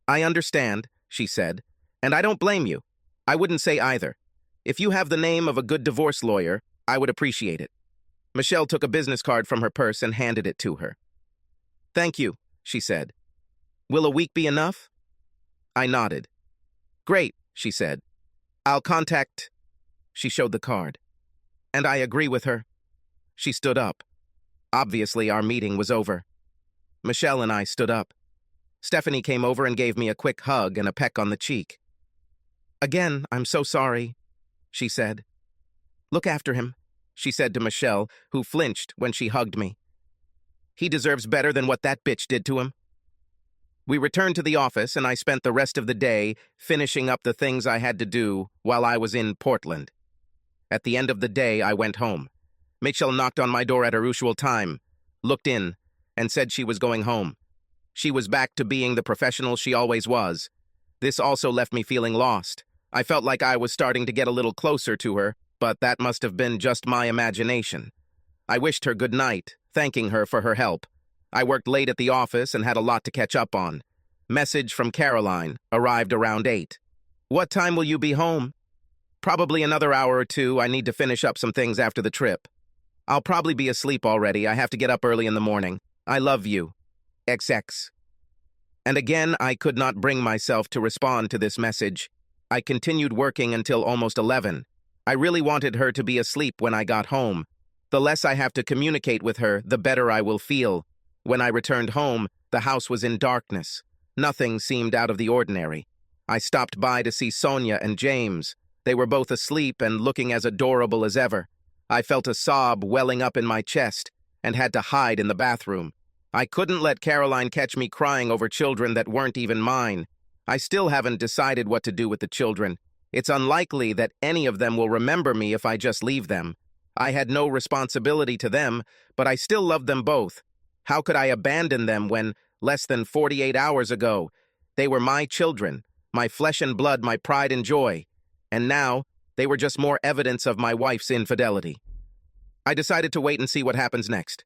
A: "I understand," she said, "and I don't blame you. I wouldn't say either. If you have the name of a good divorce lawyer, I would appreciate it." Michelle took a business card from her purse and handed it to her. "Thank you," she said. "Will a week be enough?" I nodded. "Great," she said. "I'll contact—" She showed the card. "And I agree with her." She stood up. Obviously, our meeting was over. Michelle and I stood up. Stephanie came over and gave me a quick hug and a peck on the cheek. "Again, I'm so sorry," she said. "Look after him," she said to Michelle, who flinched when she hugged me. "He deserves better than what that bitch did to him." We returned to the office, and I spent the rest of the day finishing up the things I had to do while I was in Portland. At the end of the day, I went home. Michelle knocked on my door at her usual time, looked in, and said she was going home. She was back to being the professional she always was. This also left me feeling lost. I felt like I was starting to get a little closer to her, but that must have been just my imagination. I wished her good night, thanking her for her help. I worked late at the office and had a lot to catch up on. Message from Caroline arrived around 8. "What time will you be home?" "Probably another hour or two. I need to finish up some things after the trip." "I'll probably be asleep already. I have to get up early in the morning. I love you. XX." And again, I could not bring myself to respond to this message. I continued working until almost 11. I really wanted her to be asleep when I got home. The less I have to communicate with her, the better I will feel. When I returned home, the house was in darkness. Nothing seemed out of the ordinary. I stopped by to see Sonia and James. They were both asleep and looking as adorable as ever. I felt a sob welling up in my chest and had to hide in the bathroom. I couldn't let Caroline catch me crying over children that weren't even mine. I still haven't decided what to do with the children. It's unlikely that any of them will remember me if I just leave them. I had no responsibility to them, but I still loved them both. How could I abandon them when, less than 48 hours ago, they were my children, my flesh and blood, my pride and joy, and now they were just more evidence of my wife's infidelity? I decided to wait and see what happens next.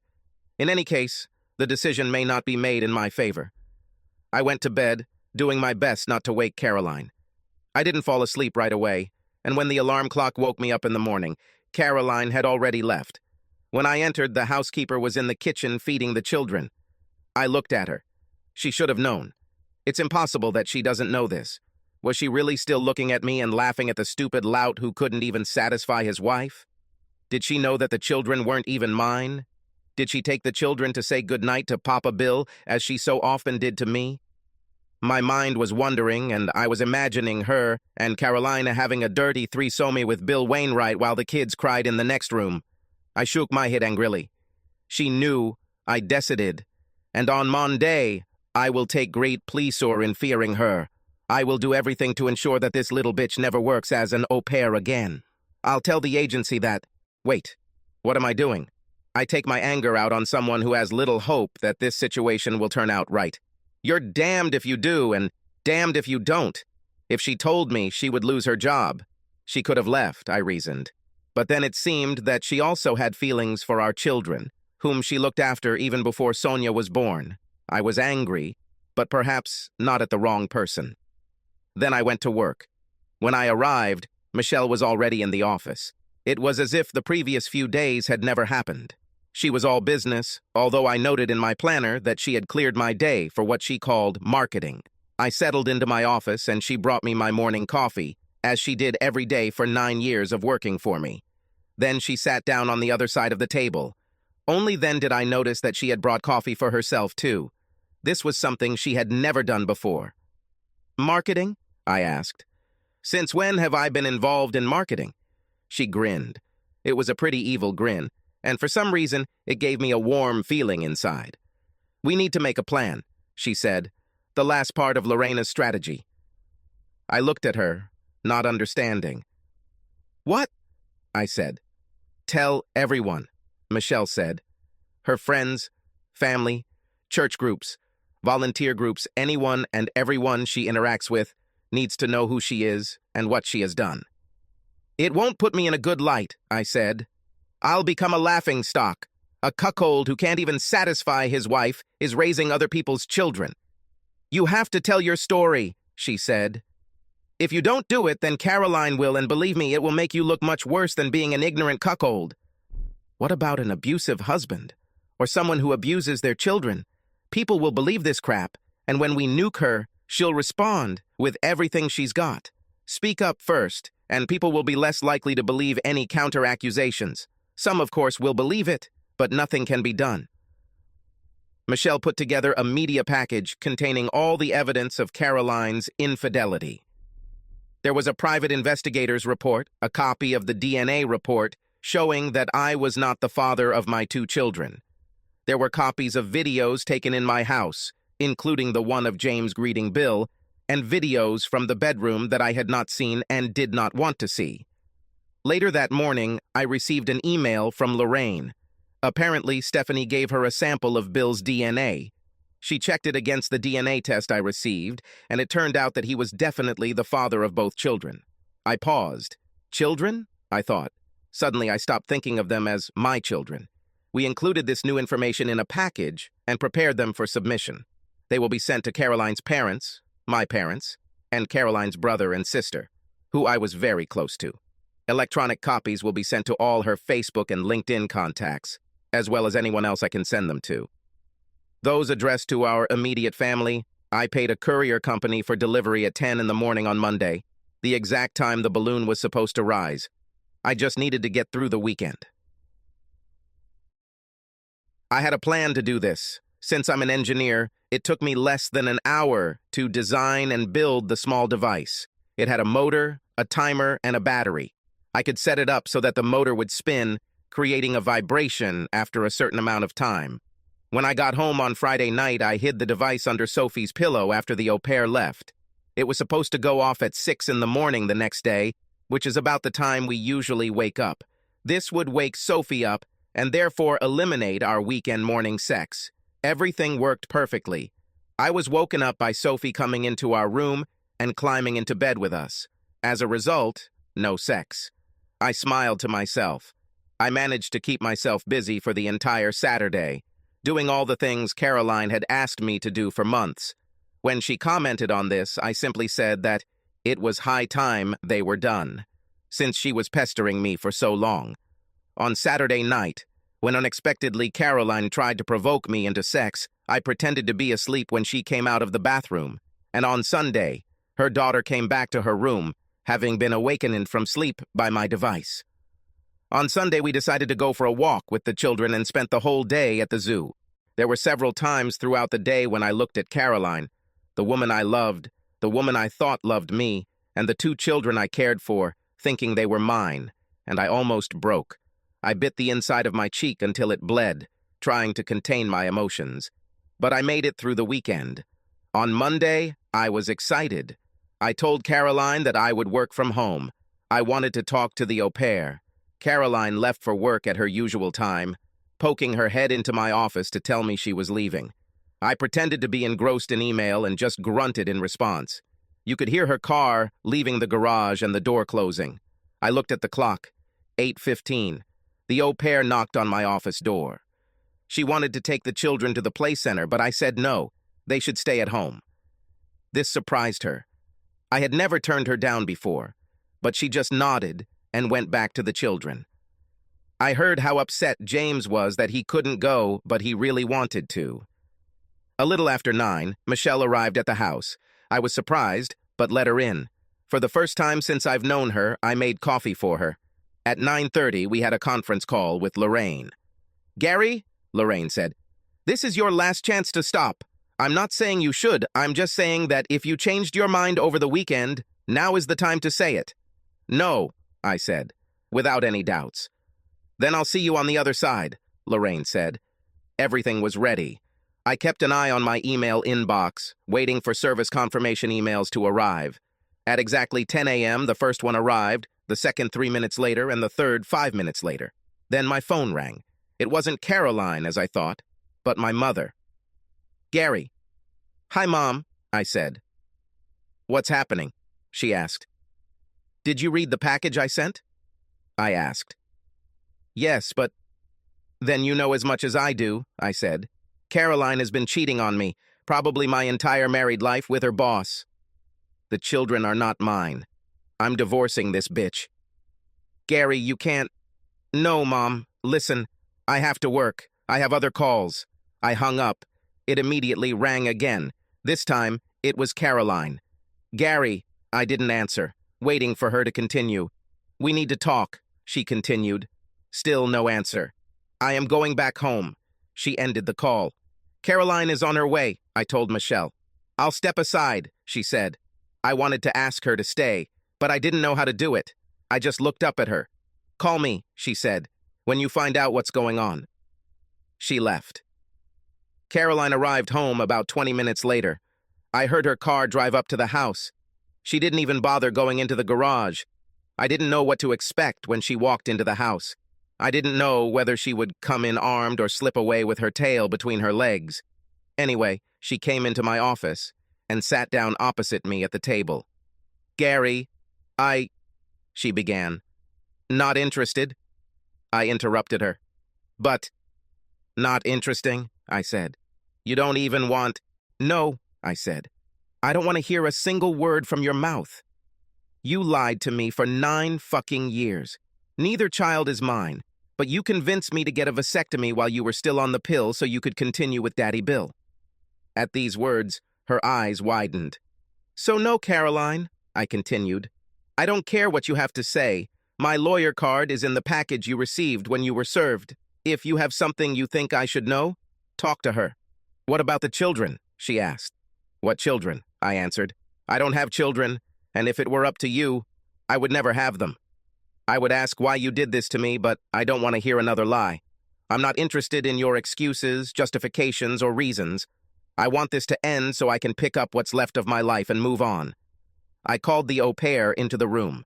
A: In any case, the decision may not be made in my favor. I went to bed, doing my best not to wake Caroline. I didn't fall asleep right away, and when the alarm clock woke me up in the morning, Caroline had already left. When I entered, the housekeeper was in the kitchen feeding the children. I looked at her. She should have known. It's impossible that she doesn't know this. Was she really still looking at me and laughing at the stupid lout who couldn't even satisfy his wife? Did she know that the children weren't even mine? Did she take the children to say goodnight to Papa Bill, as she so often did to me? My mind was wandering, and I was imagining her and Carolina having a dirty threesome with Bill Wainwright while the kids cried in the next room. I shook my head angrily. She knew I decided, and on Monday, I will take great pleasure in fearing her. I will do everything to ensure that this little bitch never works as an au pair again. I'll tell the agency that— Wait, what am I doing? I take my anger out on someone who has little hope that this situation will turn out right. You're damned if you do, and damned if you don't. If she told me she would lose her job, she could have left, I reasoned. But then it seemed that she also had feelings for our children, whom she looked after even before Sonia was born. I was angry, but perhaps not at the wrong person. Then I went to work. When I arrived, Michelle was already in the office. It was as if the previous few days had never happened. She was all business, although I noted in my planner that she had cleared my day for what she called marketing. I settled into my office and she brought me my morning coffee, as she did every day for 9 years of working for me. Then she sat down on the other side of the table. Only then did I notice that she had brought coffee for herself, too. This was something she had never done before. "Marketing?" I asked. Since when have I been involved in marketing? She grinned. It was a pretty evil grin, and for some reason, it gave me a warm feeling inside. We need to make a plan, she said, the last part of Lorena's strategy. I looked at her, not understanding. What? I said. Tell everyone, Michelle said. Her friends, family, church groups, volunteer groups, anyone and everyone she interacts with needs to know who she is and what she has done. It won't put me in a good light, I said. I'll become a laughingstock. A cuckold who can't even satisfy his wife is raising other people's children. You have to tell your story, she said. If you don't do it, then Caroline will, and believe me, it will make you look much worse than being an ignorant cuckold. What about an abusive husband? Or someone who abuses their children? People will believe this crap, and when we nuke her, she'll respond with everything she's got. Speak up first, and people will be less likely to believe any counter-accusations. Some, of course, will believe it, but nothing can be done. Michelle put together a media package containing all the evidence of Caroline's infidelity. There was a private investigator's report, a copy of the DNA report, showing that I was not the father of my 2 children. There were copies of videos taken in my house, including the one of James greeting Bill, and videos from the bedroom that I had not seen and did not want to see. Later that morning, I received an email from Lorraine. Apparently, Stephanie gave her a sample of Bill's DNA. She checked it against the DNA test I received, and it turned out that he was definitely the father of both children. I paused. Children? I thought. Suddenly, I stopped thinking of them as my children. We included this new information in a package and prepared them for submission. They will be sent to Caroline's parents, my parents, and Caroline's brother and sister, who I was very close to. Electronic copies will be sent to all her Facebook and LinkedIn contacts, as well as anyone else I can send them to. Those addressed to our immediate family, I paid a courier company for delivery at 10 in the morning on Monday, the exact time the balloon was supposed to rise. I just needed to get through the weekend. I had a plan to do this. Since I'm an engineer, it took me less than an hour to design and build the small device. It had a motor, a timer, and a battery. I could set it up so that the motor would spin, creating a vibration after a certain amount of time. When I got home on Friday night, I hid the device under Sophie's pillow after the au pair left. It was supposed to go off at 6 in the morning the next day, which is about the time we usually wake up. This would wake Sophie up and therefore eliminate our weekend morning sex. Everything worked perfectly. I was woken up by Sophie coming into our room and climbing into bed with us. As a result, no sex. I smiled to myself. I managed to keep myself busy for the entire Saturday, doing all the things Caroline had asked me to do for months. When she commented on this, I simply said that it was high time they were done, since she was pestering me for so long. On Saturday night, when unexpectedly Caroline tried to provoke me into sex, I pretended to be asleep when she came out of the bathroom. And on Sunday, her daughter came back to her room, having been awakened from sleep by my device. On Sunday, we decided to go for a walk with the children and spent the whole day at the zoo. There were several times throughout the day when I looked at Caroline, the woman I loved, the woman I thought loved me, and the 2 children I cared for, thinking they were mine, and I almost broke. I bit the inside of my cheek until it bled, trying to contain my emotions. But I made it through the weekend. On Monday, I was excited. I told Caroline that I would work from home. I wanted to talk to the au pair. Caroline left for work at her usual time, poking her head into my office to tell me she was leaving. I pretended to be engrossed in email and just grunted in response. You could hear her car leaving the garage and the door closing. I looked at the clock. 8:15. The au pair knocked on my office door. She wanted to take the children to the play center, but I said no, they should stay at home. This surprised her. I had never turned her down before, but she just nodded and went back to the children. I heard how upset James was that he couldn't go, but he really wanted to. A little after 9, Michelle arrived at the house. I was surprised, but let her in. For the first time since I've known her, I made coffee for her. At 9:30, we had a conference call with Lorraine. "Gary," Lorraine said, "this is your last chance to stop. I'm not saying you should, I'm just saying that if you changed your mind over the weekend, now is the time to say it. No, I said, without any doubts. Then I'll see you on the other side, Lorraine said. Everything was ready. I kept an eye on my email inbox, waiting for service confirmation emails to arrive. At exactly 10 a.m., the first one arrived, the second 3 minutes later, and the third 5 minutes later. Then my phone rang. It wasn't Caroline, as I thought, but my mother. Gary. Hi, Mom, I said. What's happening? She asked. Did you read the package I sent? I asked. Yes, but... Then you know as much as I do, I said. Caroline has been cheating on me, probably my entire married life with her boss. The children are not mine. I'm divorcing this bitch. Gary, you can't... No, Mom, listen, I have to work. I have other calls. I hung up. It immediately rang again. This time, it was Caroline. Gary, I didn't answer, waiting for her to continue. We need to talk, she continued. Still no answer. I am going back home. She ended the call. Caroline is on her way, I told Michelle. I'll step aside, she said. I wanted to ask her to stay, but I didn't know how to do it. I just looked up at her. Call me, she said, when you find out what's going on. She left. Caroline arrived home about 20 minutes later. I heard her car drive up to the house. She didn't even bother going into the garage. I didn't know what to expect when she walked into the house. I didn't know whether she would come in armed or slip away with her tail between her legs. Anyway, she came into my office and sat down opposite me at the table. Gary, she began. Not interested? I interrupted her. But, not interesting, I said. You don't even want... No, I said. I don't want to hear a single word from your mouth. You lied to me for 9 fucking years. Neither child is mine, but you convinced me to get a vasectomy while you were still on the pill so you could continue with Daddy Bill. At these words, her eyes widened. So no, Caroline, I continued. I don't care what you have to say. My lawyer card is in the package you received when you were served. If you have something you think I should know, talk to her. What about the children? She asked. What children? I answered. I don't have children, and if it were up to you, I would never have them. I would ask why you did this to me, but I don't want to hear another lie. I'm not interested in your excuses, justifications, or reasons. I want this to end so I can pick up what's left of my life and move on. I called the au pair into the room.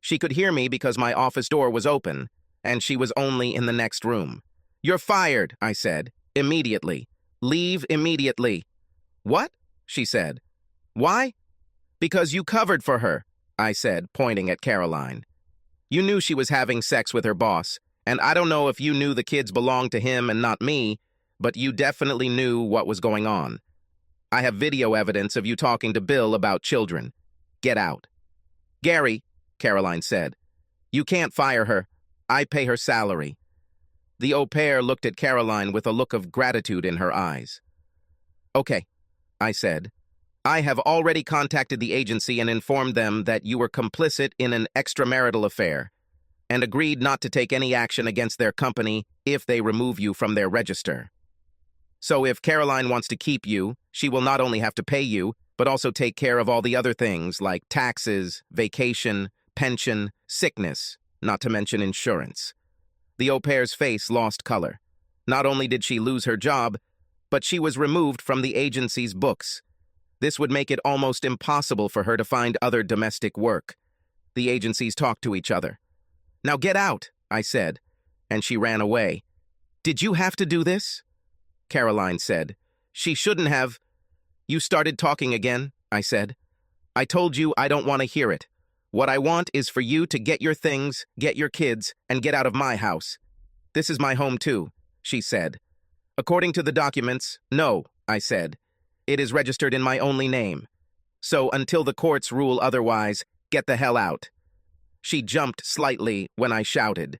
A: She could hear me because my office door was open, and she was only in the next room. You're fired, I said, immediately. Leave immediately. What? She said. Why? Because you covered for her, I said, pointing at Caroline. You knew she was having sex with her boss, and I don't know if you knew the kids belonged to him and not me, but you definitely knew what was going on. I have video evidence of you talking to Bill about children. Get out. Gary, Caroline said, you can't fire her. I pay her salary. The au pair looked at Caroline with a look of gratitude in her eyes. Okay, I said. I have already contacted the agency and informed them that you were complicit in an extramarital affair and agreed not to take any action against their company if they remove you from their register. So if Caroline wants to keep you, she will not only have to pay you, but also take care of all the other things like taxes, vacation, pension, sickness, not to mention insurance. The au pair's face lost color. Not only did she lose her job, but she was removed from the agency's books. This would make it almost impossible for her to find other domestic work. The agencies talked to each other. Now get out, I said, and she ran away. Did you have to do this? Caroline said. She shouldn't have. You started talking again, I said. I told you I don't want to hear it. What I want is for you to get your things, get your kids, and get out of my house. This is my home too, she said. According to the documents, no, I said. It is registered in my only name. So until the courts rule otherwise, get the hell out. She jumped slightly when I shouted.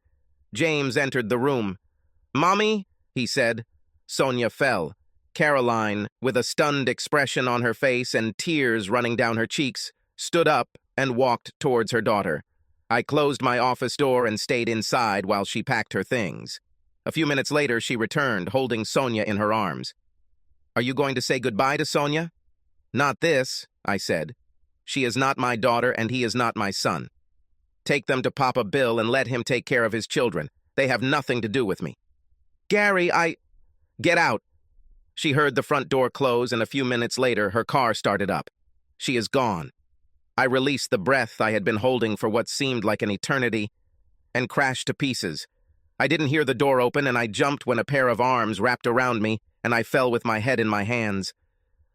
A: James entered the room. Mommy, he said. Sonia fell. Caroline, with a stunned expression on her face and tears running down her cheeks, stood up and walked towards her daughter. I closed my office door and stayed inside while she packed her things. A few minutes later, she returned, holding Sonia in her arms. Are you going to say goodbye to Sonia? Not this, I said. She is not my daughter and he is not my son. Take them to Papa Bill and let him take care of his children. They have nothing to do with me. Gary, Get out. She heard the front door close, and a few minutes later, her car started up. She is gone. I released the breath I had been holding for what seemed like an eternity and crashed to pieces. I didn't hear the door open, and I jumped when a pair of arms wrapped around me, and I fell with my head in my hands.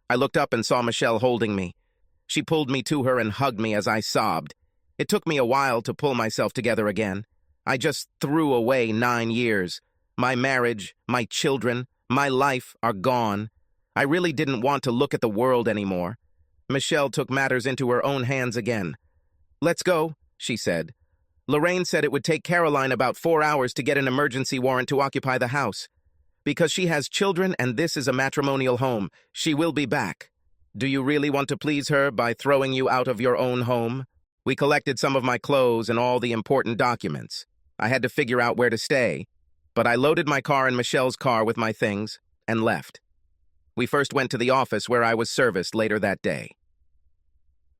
A: I looked up and saw Michelle holding me. She pulled me to her and hugged me as I sobbed. It took me a while to pull myself together again. I just threw away 9 years. My marriage, my children, my life are gone. I really didn't want to look at the world anymore. Michelle took matters into her own hands again. Let's go, she said. Lorraine said it would take Caroline about 4 hours to get an emergency warrant to occupy the house. Because she has children and this is a matrimonial home, she will be back. Do you really want to please her by throwing you out of your own home? We collected some of my clothes and all the important documents. I had to figure out where to stay, but I loaded my car in Michelle's car with my things and left. We first went to the office where I was serviced later that day.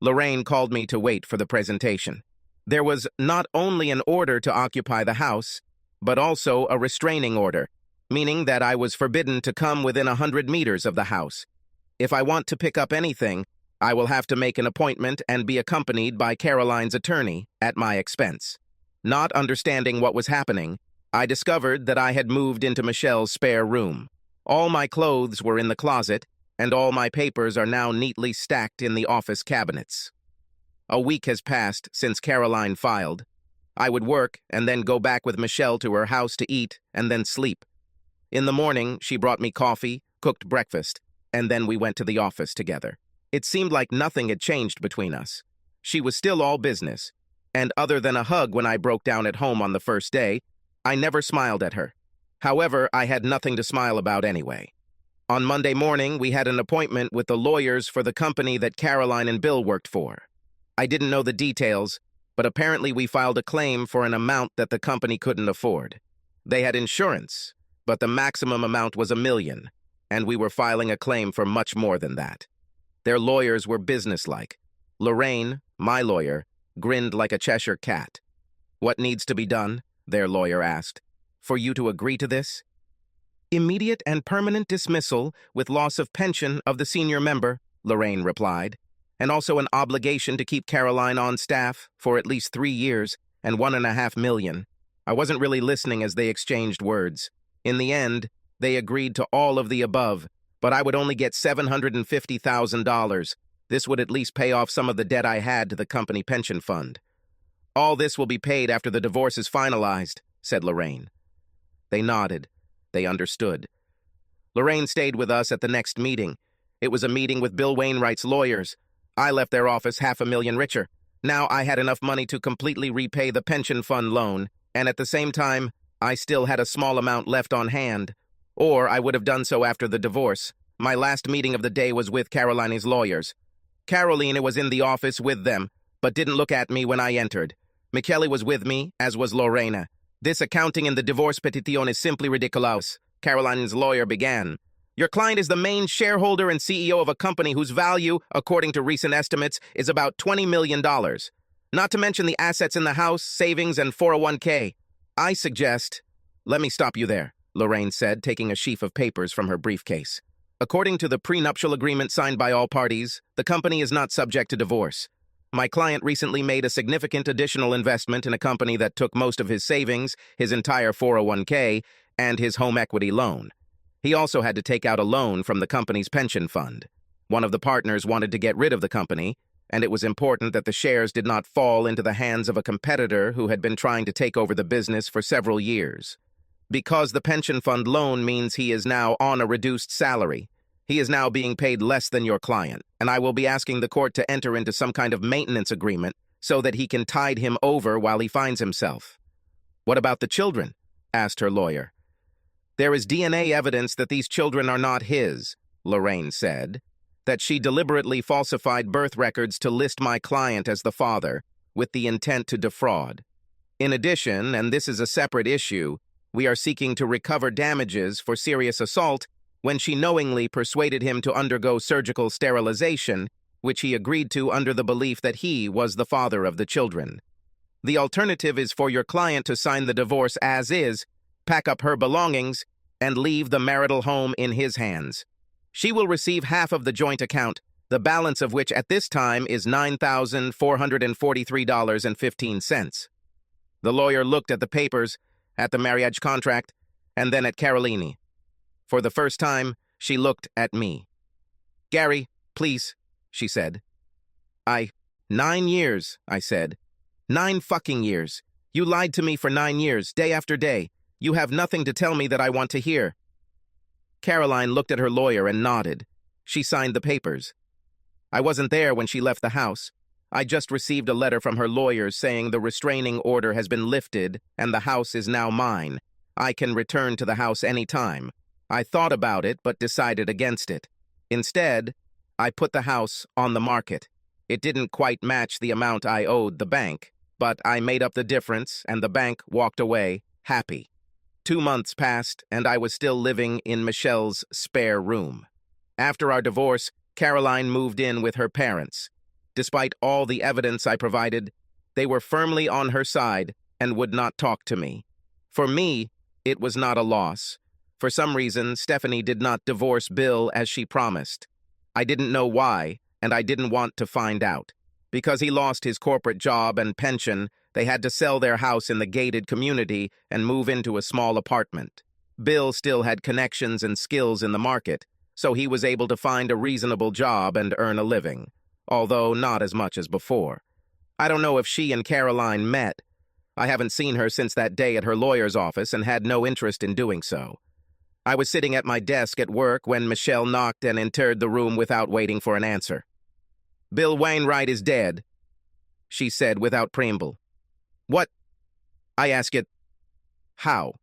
A: Lorraine called me to wait for the presentation. There was not only an order to occupy the house, but also a restraining order, meaning that I was forbidden to come within 100 meters of the house. If I want to pick up anything, I will have to make an appointment and be accompanied by Caroline's attorney at my expense. Not understanding what was happening, I discovered that I had moved into Michelle's spare room. All my clothes were in the closet, and all my papers are now neatly stacked in the office cabinets. A week has passed since Caroline filed. I would work and then go back with Michelle to her house to eat and then sleep. In the morning, she brought me coffee, cooked breakfast, and then we went to the office together. It seemed like nothing had changed between us. She was still all business, and other than a hug when I broke down at home on the first day, I never smiled at her. However, I had nothing to smile about anyway. On Monday morning, we had an appointment with the lawyers for the company that Caroline and Bill worked for. I didn't know the details, but apparently we filed a claim for an amount that the company couldn't afford. They had insurance, but the maximum amount was $1 million, and we were filing a claim for much more than that. Their lawyers were businesslike. Lorraine, my lawyer, grinned like a Cheshire cat. What needs to be done? Their lawyer asked. For you to agree to this? Immediate and permanent dismissal with loss of pension of the senior member, Lorraine replied, and also an obligation to keep Caroline on staff for at least 3 years and $1.5 million. I wasn't really listening as they exchanged words. In the end, they agreed to all of the above, but I would only get $750,000. This would at least pay off some of the debt I had to the company pension fund. All this will be paid after the divorce is finalized, said Lorraine. They nodded. They understood. Lorraine stayed with us at the next meeting. It was a meeting with Bill Wainwright's lawyers. I left their office $500,000 richer. Now I had enough money to completely repay the pension fund loan, and at the same time, I still had a small amount left on hand. Or I would have done so after the divorce. My last meeting of the day was with Caroline's lawyers. Carolina was in the office with them, but didn't look at me when I entered. Michele was with me, as was Lorena. This accounting in the divorce petition is simply ridiculous, Caroline's lawyer began. Your client is the main shareholder and CEO of a company whose value, according to recent estimates, is about $20 million. Not to mention the assets in the house, savings, and 401k. I suggest... Let me stop you there, Lorraine said, taking a sheaf of papers from her briefcase. According to the prenuptial agreement signed by all parties, the company is not subject to divorce. My client recently made a significant additional investment in a company that took most of his savings, his entire 401k, and his home equity loan. He also had to take out a loan from the company's pension fund. One of the partners wanted to get rid of the company, and it was important that the shares did not fall into the hands of a competitor who had been trying to take over the business for several years. Because the pension fund loan means he is now on a reduced salary. He is now being paid less than your client, and I will be asking the court to enter into some kind of maintenance agreement so that he can tide him over while he finds himself. What about the children? Asked her lawyer. There is DNA evidence that these children are not his, Lorraine said, that she deliberately falsified birth records to list my client as the father with the intent to defraud. In addition, and this is a separate issue, we are seeking to recover damages for serious assault when she knowingly persuaded him to undergo surgical sterilization, which he agreed to under the belief that he was the father of the children. The alternative is for your client to sign the divorce as is, pack up her belongings, and leave the marital home in his hands. She will receive half of the joint account, the balance of which at this time is $9,443.15. The lawyer looked at the papers, at the marriage contract, and then at Carolini. For the first time, she looked at me. "Gary, please," she said. 9 years, I said. 9 fucking years. You lied to me for 9 years, day after day. You have nothing to tell me that I want to hear." Caroline looked at her lawyer and nodded. She signed the papers. "I wasn't there when she left the house. I just received a letter from her lawyers saying the restraining order has been lifted and the house is now mine. I can return to the house any time. I thought about it but decided against it. Instead, I put the house on the market. It didn't quite match the amount I owed the bank, but I made up the difference and the bank walked away happy. 2 months passed and I was still living in Michelle's spare room. After our divorce, Caroline moved in with her parents. Despite all the evidence I provided, they were firmly on her side and would not talk to me. For me, it was not a loss. For some reason, Stephanie did not divorce Bill as she promised. I didn't know why, and I didn't want to find out. Because he lost his corporate job and pension, they had to sell their house in the gated community and move into a small apartment. Bill still had connections and skills in the market, so he was able to find a reasonable job and earn a living, although not as much as before. I don't know if she and Caroline met. I haven't seen her since that day at her lawyer's office and had no interest in doing so. I was sitting at my desk at work when Michelle knocked and entered the room without waiting for an answer. "Bill Wainwright is dead," she said without preamble. "What?" I asked it. "How?"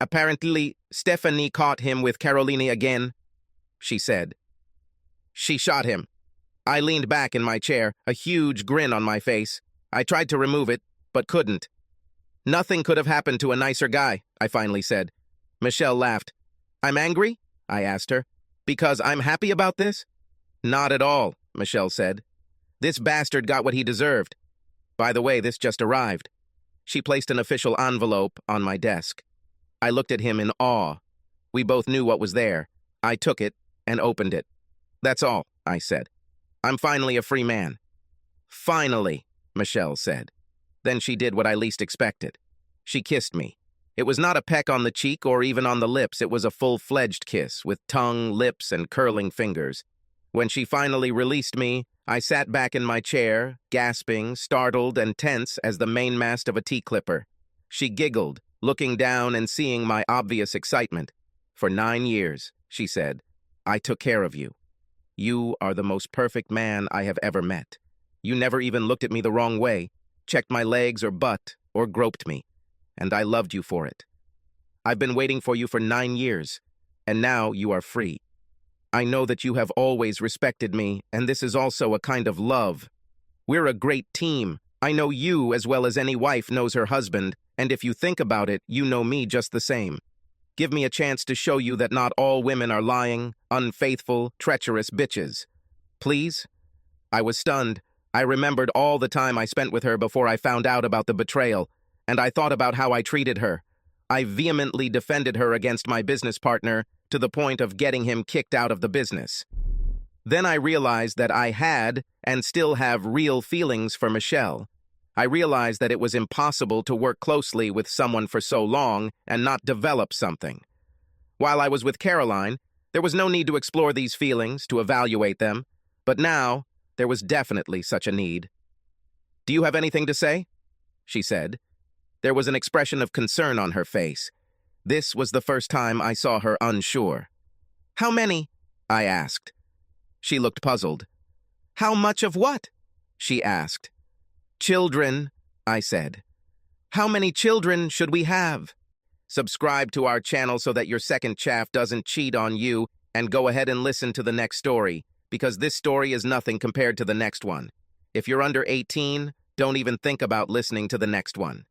A: "Apparently, Stephanie caught him with Carolini again," she said. "She shot him." I leaned back in my chair, a huge grin on my face. I tried to remove it, but couldn't. "Nothing could have happened to a nicer guy," I finally said. Michelle laughed. "I'm angry?" I asked her. "Because I'm happy about this?" "Not at all," Michelle said. "This bastard got what he deserved. By the way, this just arrived." She placed an official envelope on my desk. I looked at him in awe. We both knew what was there. I took it and opened it. "That's all," I said. "I'm finally a free man." "Finally," Michelle said. Then she did what I least expected. She kissed me. It was not a peck on the cheek or even on the lips. It was a full-fledged kiss with tongue, lips, and curling fingers. When she finally released me, I sat back in my chair, gasping, startled, and tense as the mainmast of a T-clipper. She giggled, looking down and seeing my obvious excitement. "For 9 years," she said, "I took care of you. You are the most perfect man I have ever met. You never even looked at me the wrong way, checked my legs or butt, or groped me. And I loved you for it. I've been waiting for you for 9 years, and now you are free. I know that you have always respected me, and this is also a kind of love. We're a great team. I know you as well as any wife knows her husband, and if you think about it, you know me just the same. Give me a chance to show you that not all women are lying, unfaithful, treacherous bitches. Please?" I was stunned. I remembered all the time I spent with her before I found out about the betrayal, and I thought about how I treated her. I vehemently defended her against my business partner to the point of getting him kicked out of the business. Then I realized that I had and still have real feelings for Michelle. I realized that it was impossible to work closely with someone for so long and not develop something. While I was with Caroline, there was no need to explore these feelings, to evaluate them, but now there was definitely such a need. "Do you have anything to say?" she said. There was an expression of concern on her face. This was the first time I saw her unsure. "How many?" I asked. She looked puzzled. "How much of what?" she asked. "Children," I said. "How many children should we have?" Subscribe to our channel so that your second chaff doesn't cheat on you, and go ahead and listen to the next story, because this story is nothing compared to the next one. If you're under 18, don't even think about listening to the next one.